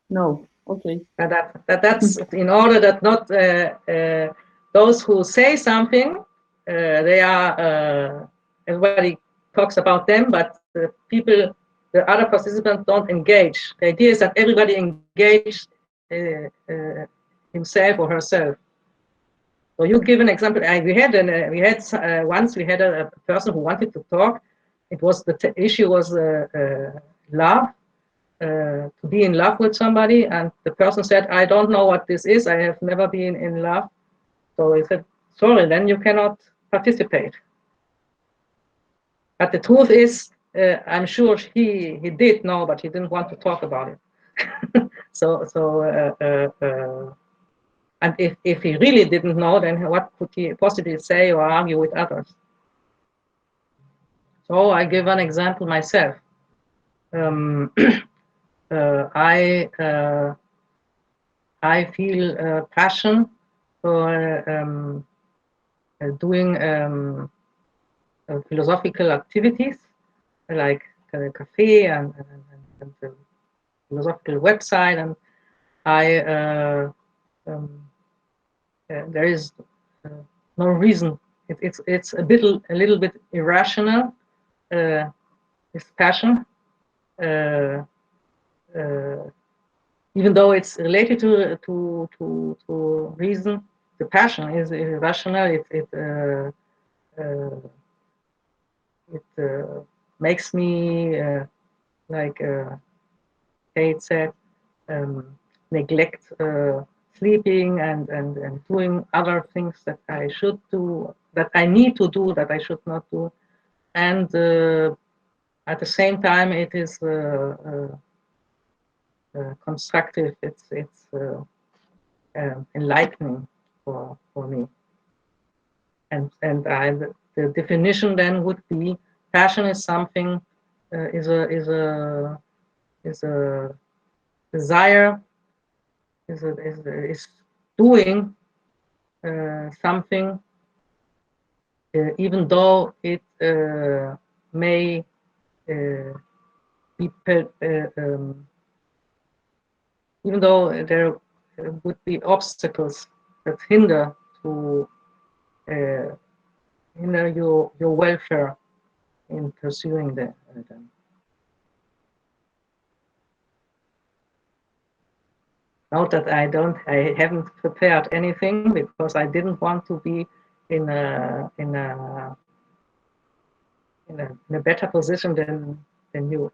No. Okay. That's in order that not those who say something, they are everybody talks about them, but the people, the other participants don't engage. The idea is that everybody engage himself or herself. So you give an example. Once we had a person who wanted to talk. It was the issue was love. To be in love with somebody, and the person said, I don't know what this is, I have never been in love. So he said, sorry, then you cannot participate. But the truth is, I'm sure he did know, but he didn't want to talk about it. And if he really didn't know, then what could he possibly say or argue with others? So I give an example myself. I feel passion for doing philosophical activities like cafe and the philosophical website, and there is no reason. It's a little bit irrational. This passion, even though it's related to reason, the passion is irrational. It makes me like Kate said, neglect sleeping and doing other things that I should do, that I need to do, that I should not do. And at the same time, it is constructive. It's enlightening for me. And the definition then would be: passion is something, is a desire, is doing something, even though it may be even though there would be obstacles that hinder your welfare in pursuing them. Note that I haven't prepared anything because I didn't want to be in a better position than you.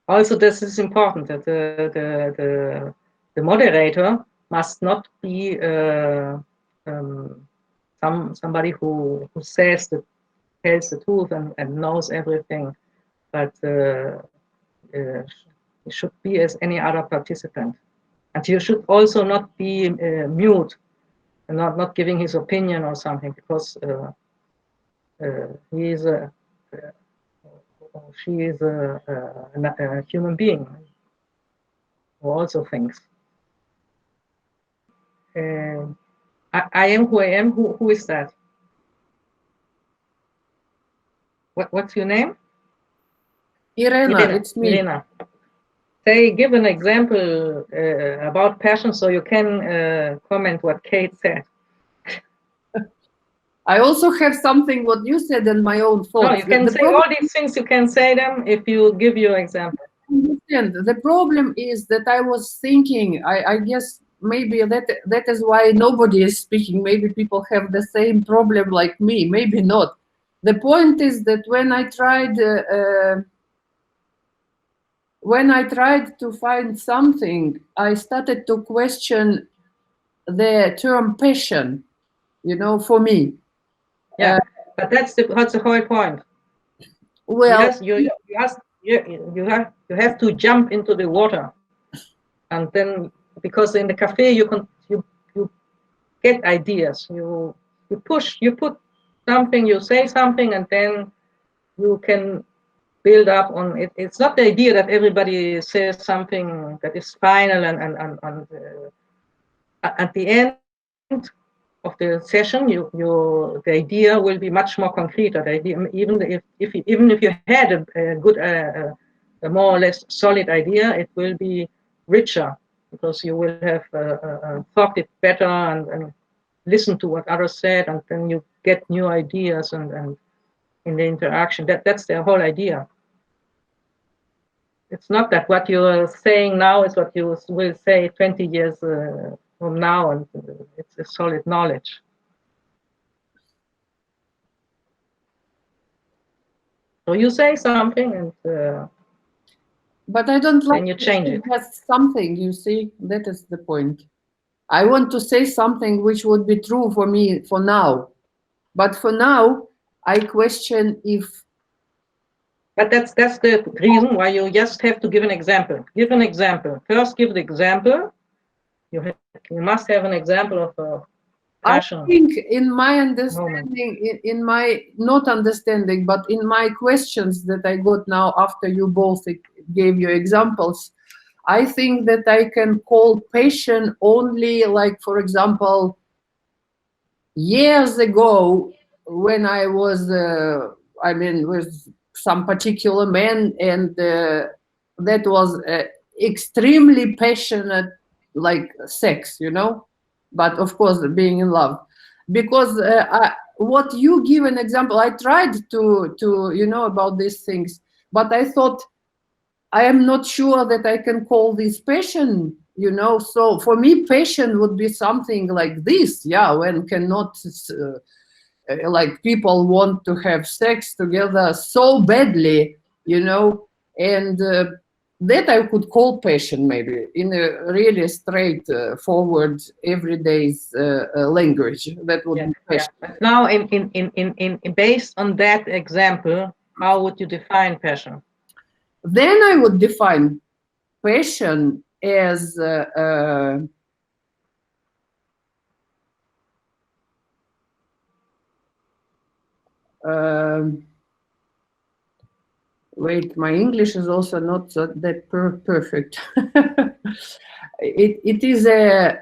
Also, this is important, that the moderator must not be somebody who tells the truth and knows everything, but it should be as any other participant. And you should also not be mute and not giving his opinion or something, because he is she is a human being who also thinks. I am who I am. Who is that? What's your name? Irena, it's me. Irena. Say, give an example about passion, so you can comment what Kate said. I also have something what you said in my own thoughts. No, you can say all these things. You can say them if you give your example. The problem is that I was thinking, I guess maybe that is why nobody is speaking. Maybe people have the same problem like me, maybe not. The point is that when I tried to find something, I started to question the term passion, for me. Yeah, but that's the whole point. Well, yes, you have to jump into the water, and then, because in the cafe you get ideas, you put something, you say something, and then you can build up on it. It's not the idea that everybody says something that is final and at the end of the session, the idea will be much more concrete. The idea, even if you had a good, a more or less solid idea, it will be richer because you will have thought it better and listened to what others said, and then you get new ideas and in the interaction. That's the whole idea. It's not that what you are saying now is what you will say 20 years from now, and it's a solid knowledge. So you say something, and but I don't like then you change it. Just something, you see, that is the point. I want to say something which would be true for me for now, but for now I question if. But that's the reason why you just have to give an example. Give an example. First, give the example. You must have an example of passion? I think in my understanding, in my not understanding, but in my questions that I got now after you both gave your examples, I think that I can call passion only, like, for example, years ago when I was, with some particular man, and that was extremely passionate, like sex, you know, but of course being in love. Because what you give an example, I tried to about these things, but I thought, I am not sure that I can call this passion, you know. So for me, passion would be something like this, yeah, when cannot, like people want to have sex together so badly, you know, and that I could call passion, maybe in a really straightforward, everyday language. That would be passion. Yeah. But now, in based on that example, how would you define passion? Then I would define passion as wait, my English is also not that perfect. It is an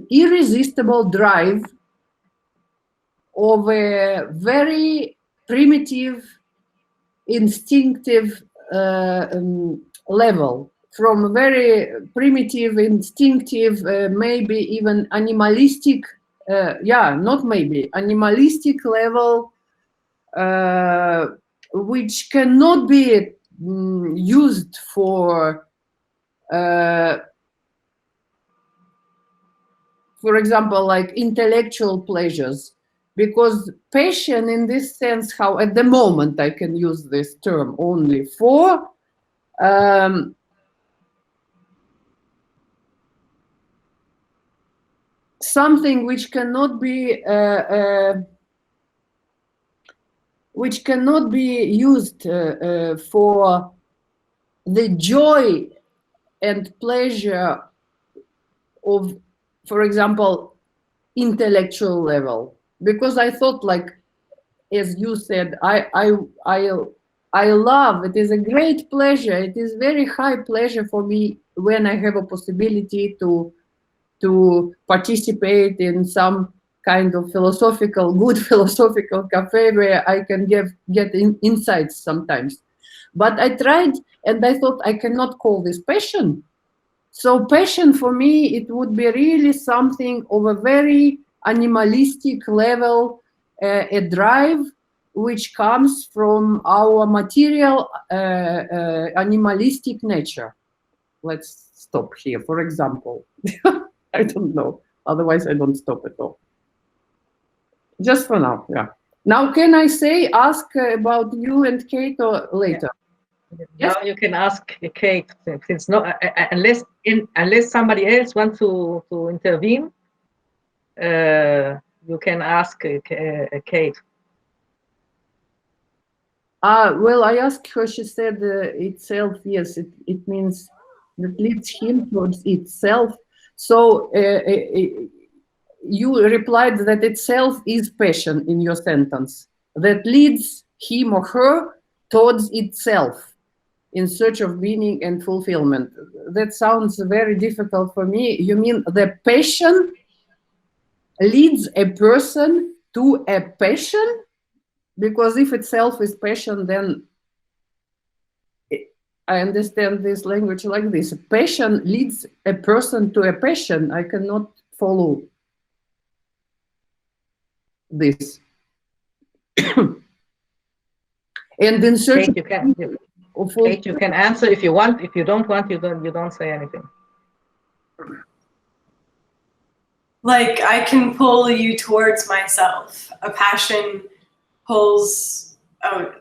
irresistible drive of a very primitive, instinctive level, from very primitive, instinctive, maybe even animalistic, not maybe, animalistic level, which cannot be used for example, like intellectual pleasures. Because passion, in this sense, how at the moment I can use this term only for something which cannot be used for the joy and pleasure of, for example, intellectual level. Because I thought, like, as you said, I love, it is a great pleasure, it is very high pleasure for me when I have a possibility to participate in some kind of good philosophical cafe where I can get insights sometimes. But I tried and I thought, I cannot call this passion. So passion for me, it would be really something of a very animalistic level, a drive which comes from our material animalistic nature. Let's stop here, for example. I don't know, otherwise I don't stop at all. Just for now, yeah. Now, can I ask about you and Kate, or later? Yes? Now you can ask Kate, since unless somebody else wants to intervene, you can ask Kate. Well, I asked her, she said itself, yes, it means that leads him towards itself. So you replied that itself is passion in your sentence, that leads him or her towards itself in search of meaning and fulfillment. That sounds very difficult for me. You mean the passion leads a person to a passion? Because if itself is passion, then I understand this language like this. Passion leads a person to a passion. I cannot follow this. And in search Kate, Kate, you can answer if you want. If you don't want, you don't say anything. Like, I can pull you towards myself. A passion pulls. Oh,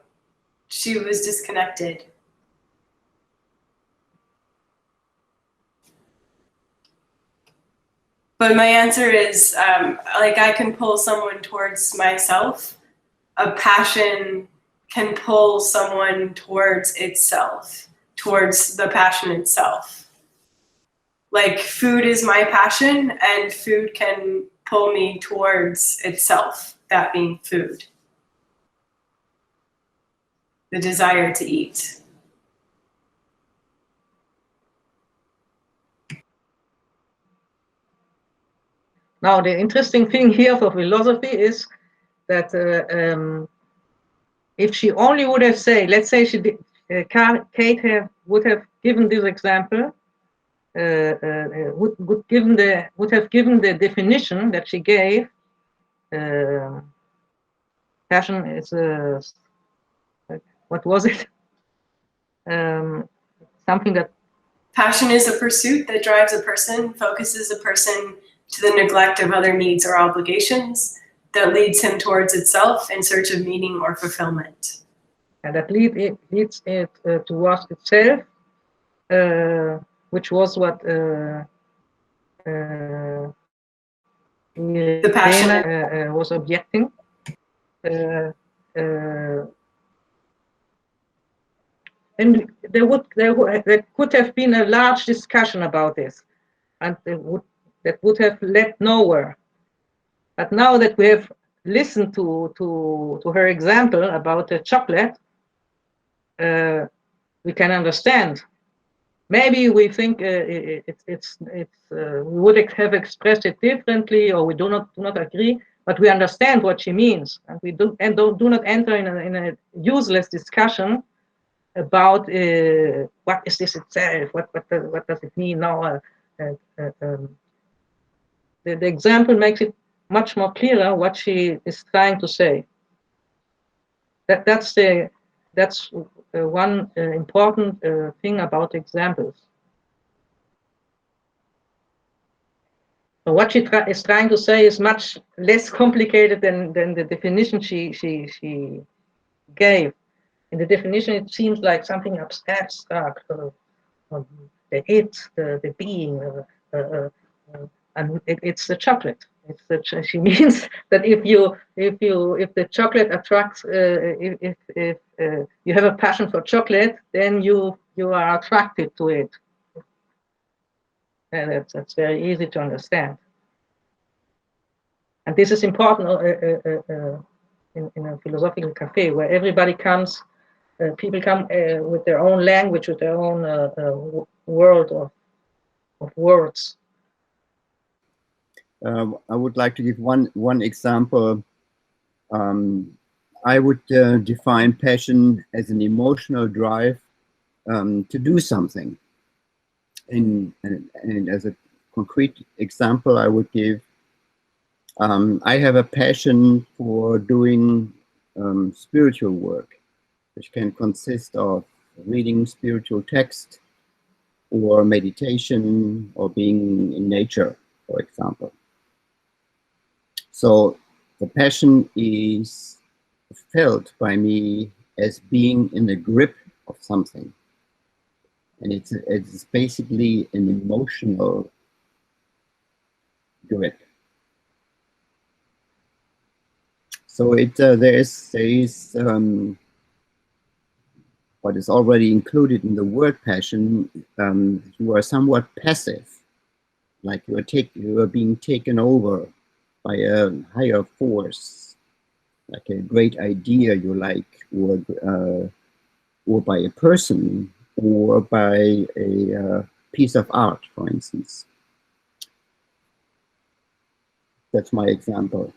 she was disconnected. But my answer is, like, I can pull someone towards myself. A passion can pull someone towards itself, towards the passion itself. Like food is my passion, and food can pull me towards itself, that being food. The desire to eat. Now, the interesting thing here for philosophy is that if she only would have said, let's say she did, Kate would have given this example, would have given the definition that she gave. Passion is what was it? Something that. Passion is a pursuit that drives a person, focuses a person to the neglect of other needs or obligations, that leads him towards itself in search of meaning or fulfillment. And that leads it towards itself, which was what the passion was objecting. And there could have been a large discussion about this, and that would have led nowhere. But now that we have listened to her example about the chocolate, we can understand. Maybe we think we would have expressed it differently, or we do not agree. But we understand what she means, and we do not enter in a useless discussion about what is this itself, what does it mean now. The example makes it much more clearer what she is trying to say. That's one important thing about examples. So what she is trying to say is much less complicated than the definition she gave. In the definition, it seems like something abstract, the it, the being, and it's the chocolate. She means that if the chocolate attracts, if you have a passion for chocolate, then you are attracted to it, and that's very easy to understand. And this is important in a philosophical cafe where everybody comes. People come with their own language, with their own world of words. I would like to give one example. I would define passion as an emotional drive to do something. And as a concrete example, I would give, I have a passion for doing spiritual work, which can consist of reading spiritual text or meditation or being in nature, for example. So the passion is felt by me as being in the grip of something. And it's basically an emotional grip. So there is what is already included in the word passion. You are somewhat passive, like you are being taken over by a higher force, like a great idea you like, or by a person, or by a piece of art, for instance. That's my example.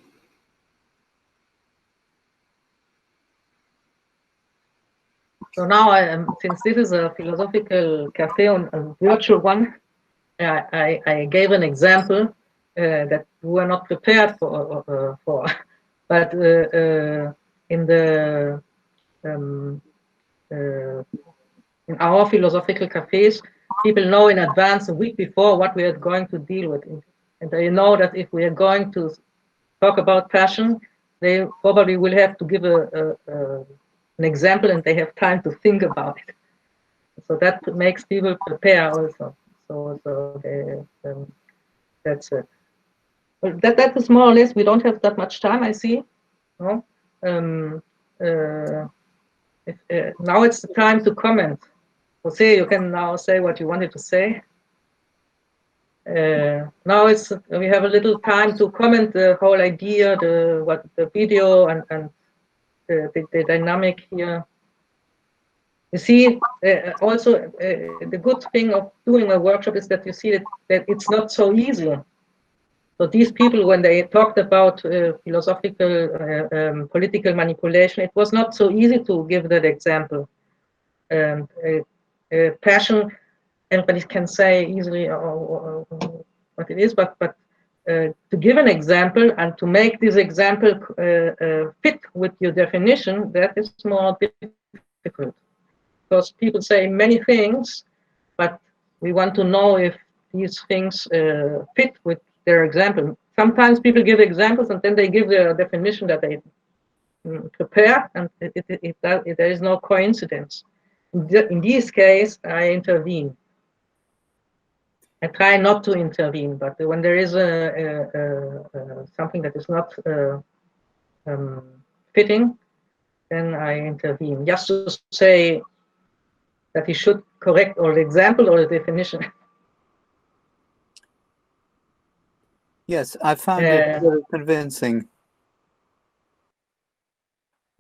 So now, since this is a philosophical cafe, on a virtual one, I gave an example that we were not prepared for. But in our philosophical cafes, people know in advance, a week before, what we are going to deal with, and they know that if we are going to talk about passion, they probably will have to give an example, and they have time to think about it. So that makes people prepare also. So that's it. Well, that is more or less. We don't have that much time, I see. No? Now it's the time to comment. Jose, you can now say what you wanted to say. Now we have a little time to comment the whole idea, the video and the dynamic here. You see, also the good thing of doing a workshop is that you see that it's not so easy. So these people, when they talked about philosophical political manipulation, it was not so easy to give that example. Passion, everybody can say easily what it is, but to give an example and to make this example fit with your definition, that is more difficult. Because people say many things, but we want to know if these things fit with their example. Sometimes people give examples and then they give their definition that they prepare, and there is no coincidence. In this case, I intervene. I try not to intervene, but when there is something that is not fitting, then I intervene. Just to say that he should correct or the example or the definition. Yes, I found it very convincing,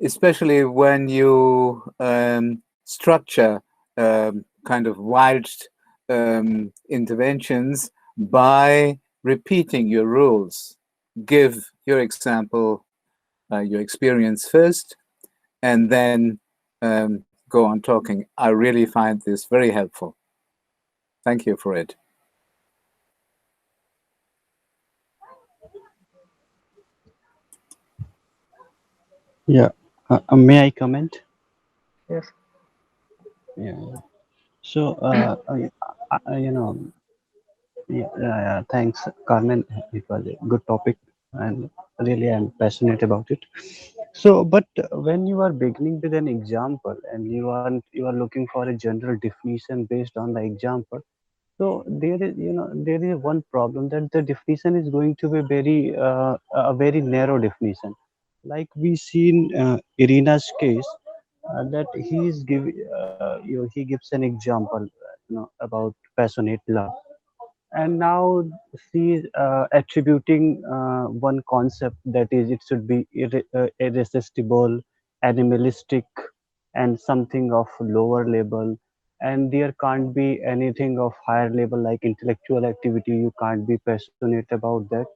especially when you structure kind of wide interventions by repeating your rules. Give your example, your experience first, and then go on talking. I really find this very helpful. Thank you for it. Yeah, may I comment? Yes. Yeah. So, you know, thanks, Carmen. It was a good topic, and really, I'm passionate about it. So, but when you are beginning with an example and you are looking for a general definition based on the example, so there is there is one problem, that the definition is going to be a very narrow definition. Like we see in Irina's case, that he gives an example, about passionate love, and now she is attributing one concept, that is it should be irresistible, animalistic, and something of lower level, and there can't be anything of higher level like intellectual activity. You can't be passionate about that.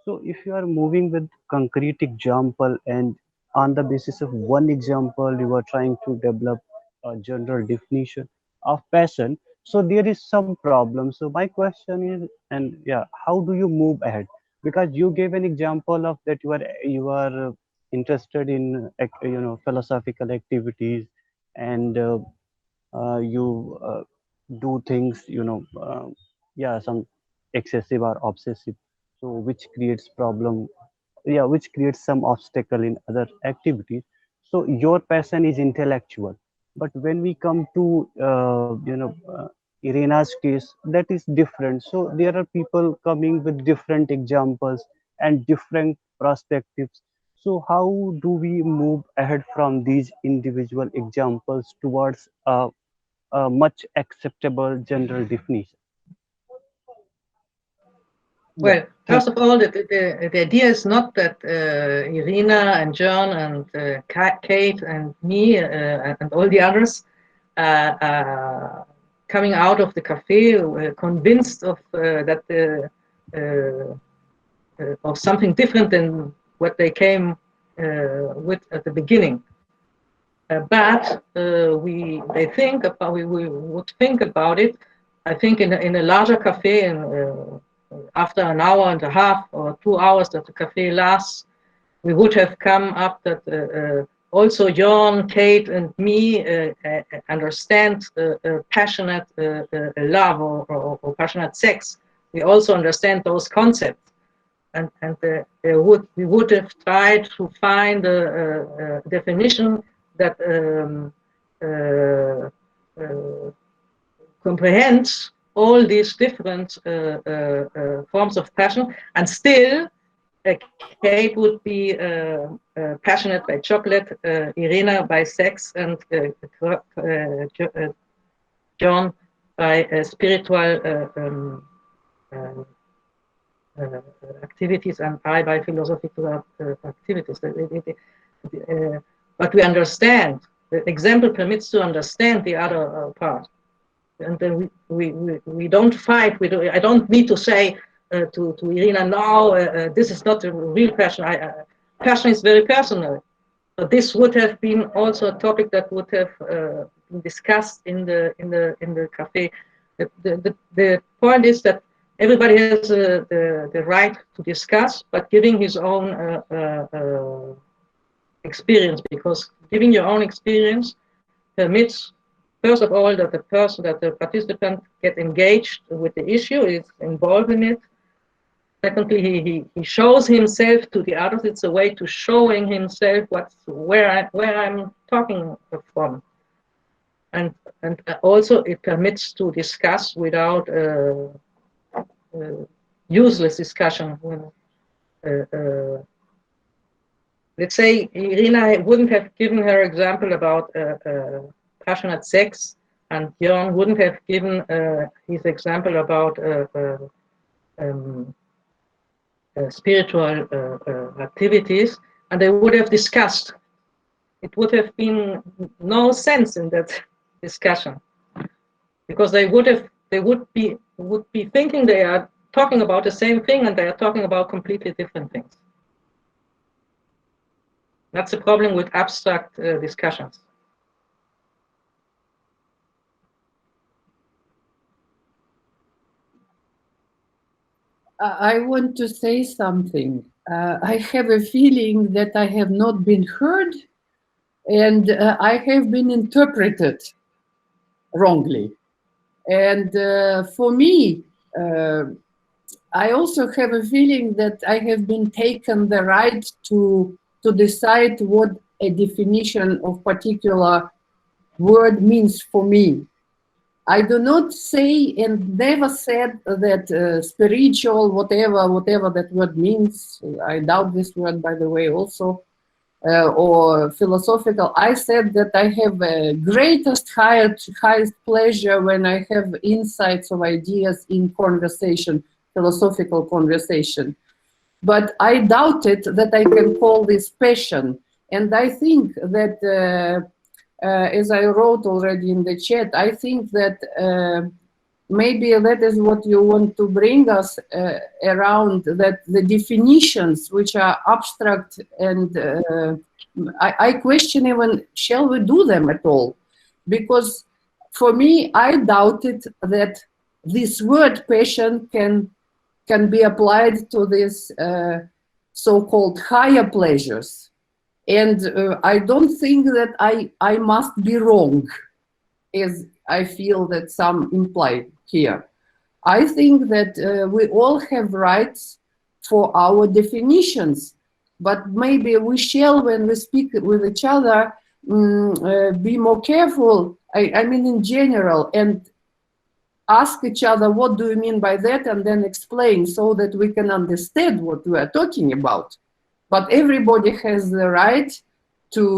So if you are moving with concrete example, and on the basis of one example you are trying to develop a general definition of passion, so there is some problem. So my question is, and yeah, how do you move ahead? Because you gave an example of that you are interested in philosophical activities, and you do things, yeah, some excessive or obsessive, so which creates problem, yeah, which creates some obstacle in other activities. So your passion is intellectual, but when we come to Irina's case, that is different. So there are people coming with different examples and different perspectives. So how do we move ahead from these individual examples towards a much acceptable general definition? Well, first of all, the idea is not that Irina and John and Kate and me and all the others coming out of the cafe convinced of that of something different than what they came with at the beginning. But we would think about it. I think in a larger cafe, and after an hour and a half or 2 hours that the cafe lasts, we would have come up that also John, Kate, and me understand passionate love or passionate sex. We also understand those concepts, and we would have tried to find a definition that comprehends all these different forms of passion, and still Kate would be passionate by chocolate, Irina by sex, and John by spiritual activities and I by philosophical activities. But we understand. The example permits to understand the other part, and then we don't fight. I don't need to say to Irina, no, this is not a real passion. Passion is very personal. But this would have been also a topic that would have been discussed in the cafe. The point is that everybody has the right to discuss, but giving his own experience, because giving your own experience permits, first of all, that the participant get engaged with the issue, is involved in it. Secondly, he shows himself to the others. It's a way to showing himself where I'm talking from, and also it permits to discuss without useless discussion. Let's say Irina wouldn't have given her example about passionate sex, and Jörn wouldn't have given his example about spiritual activities, and they would have discussed. It would have been no sense in that discussion, because they would be thinking they are talking about the same thing, and they are talking about completely different things. That's the problem with abstract discussions. I want to say something. I have a feeling that I have not been heard, and I have been interpreted wrongly. And for me, I also have a feeling that I have been taken the right to decide what a definition of particular word means for me. I do not say and never said that spiritual, whatever that word means, I doubt this word, by the way, also, or philosophical. I said that I have a highest pleasure when I have insights of ideas in conversation, philosophical conversation. But I doubted that I can call this passion. And I think that as I wrote already in the chat, I think that maybe that is what you want to bring us around, that the definitions which are abstract, and I question even, shall we do them at all? Because for me, I doubted that this word passion can be applied to this so-called higher pleasures. And I don't think that I must be wrong, as I feel that some imply here. I think that we all have rights for our definitions, but maybe we shall, when we speak with each other, be more careful, I mean in general, and ask each other, what do you mean by that, and then explain so that we can understand what we are talking about. But everybody has the right to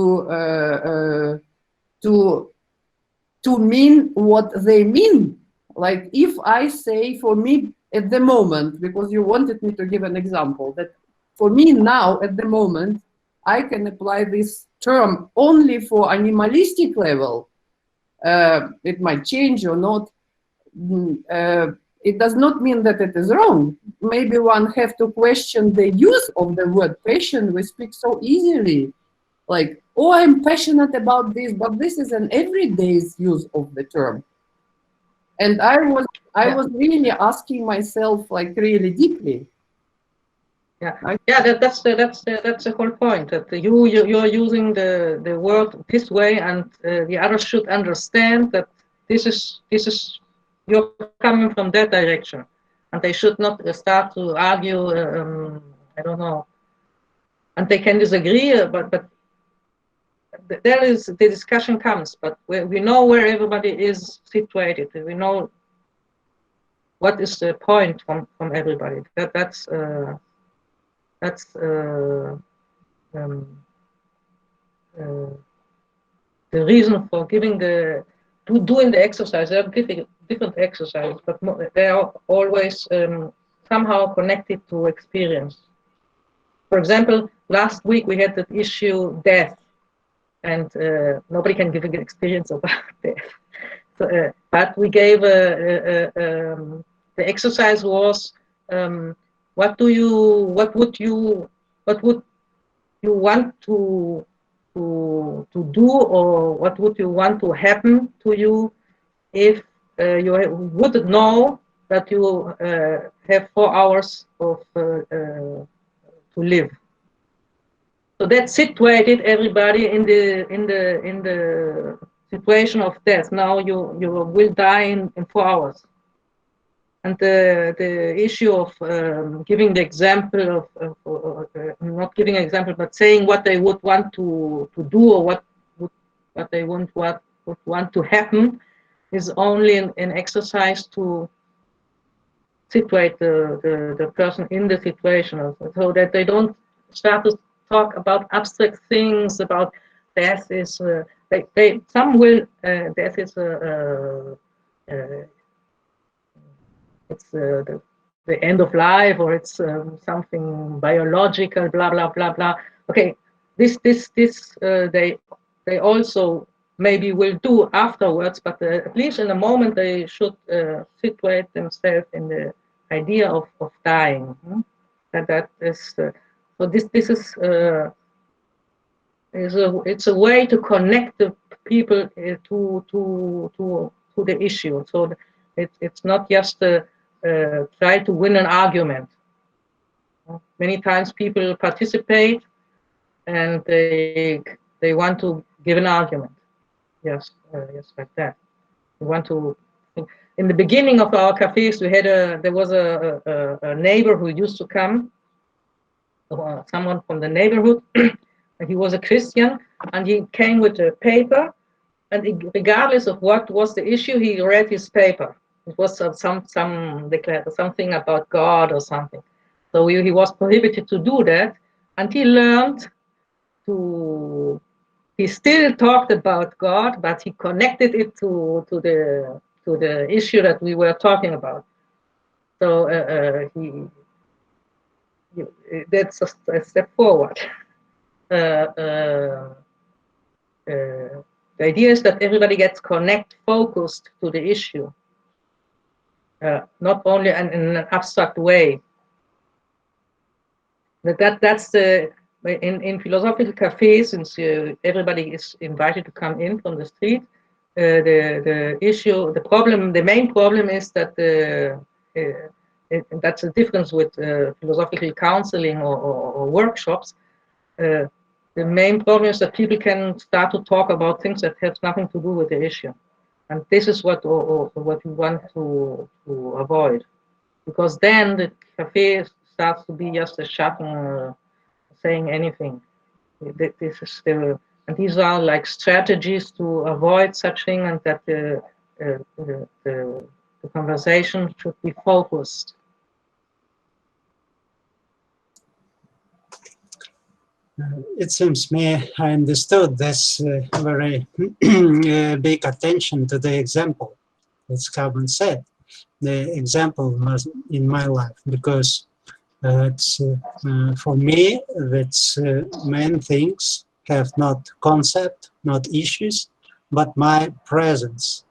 mean what they mean. Like if I say, for me at the moment, because you wanted me to give an example, that for me now at the moment, I can apply this term only for animalistic level. It might change or not. It does not mean that it is wrong. Maybe one have to question the use of the word passion. We speak so easily, like, oh, I'm passionate about this, but this is an everyday use of the term. And I was really asking myself, like, really deeply. That's the whole point. That you're using the word this way, and the others should understand that this is you're coming from that direction, and they should not start to argue. I don't know, and they can disagree, but there is the discussion comes. But we know where everybody is situated. We know what is the point from everybody. That's the reason for giving the doing the exercise. There are different exercises, but they are always somehow connected to experience. For example, last week we had the issue death, and nobody can give an experience about death. So, but we gave the exercise was what would you want to do, or what would you want to happen to you if you wouldn't know that you have 4 hours of to live. So that situated everybody in the situation of death. Now you will die in 4 hours. And the issue of giving the example of not giving an example, but saying what they would want to do, or what they would want to happen, is only an exercise to situate the person in the situation, so that they don't start to talk about abstract things, about death is some will death is it's the end of life, or it's something biological, blah blah blah blah. Okay, this they also maybe will do afterwards, but at least in the moment they should situate themselves in the idea of dying. That is so. This is it's a way to connect the people to the issue. So it's not just try to win an argument. Many times people participate and they want to give an argument. Yes, like that. We want to. In the beginning of our cafes, we had there was a neighbor who used to come, someone from the neighborhood. He was a Christian, and he came with a paper, and regardless of what was the issue, he read his paper. It was something about God or something. So he was prohibited to do that, and he learned to. He still talked about God, but he connected it to the issue that we were talking about. So that's a step forward. The idea is that everybody gets focused to the issue, not only in an abstract way. That's the in philosophical cafes, since everybody is invited to come in from the street. The issue, the main problem is that that's a difference with philosophical counseling or workshops. The main problem is that people can start to talk about things that have nothing to do with the issue, and this is what we want to avoid, because then the cafe starts to be just a shop saying anything. This is and these are like strategies to avoid such thing, and that the conversation should be focused. It seems me I understood this very big attention to the example, as Carmen said, the example was in my life, because it's, for me, that's main things have not concept, not issues, but my presence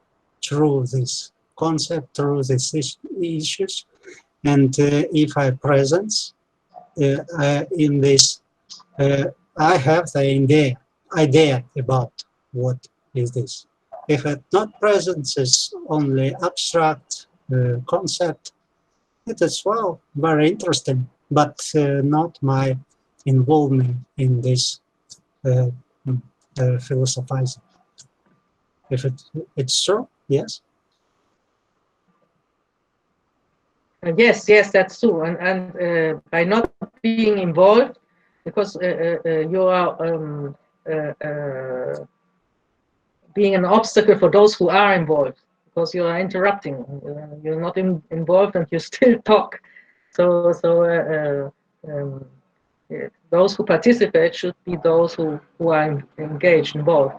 through this concept, through these issues. And if I presence in this, I have the idea about what is this. If it's not presence, is only abstract concept, it is, well, very interesting, but not my involvement in this philosophizing. If it's true, yes. Yes, that's true. And by not being involved, because you are being an obstacle for those who are involved, because you are interrupting. You're not involved, and you still talk. So those who participate should be those who are engaged, involved.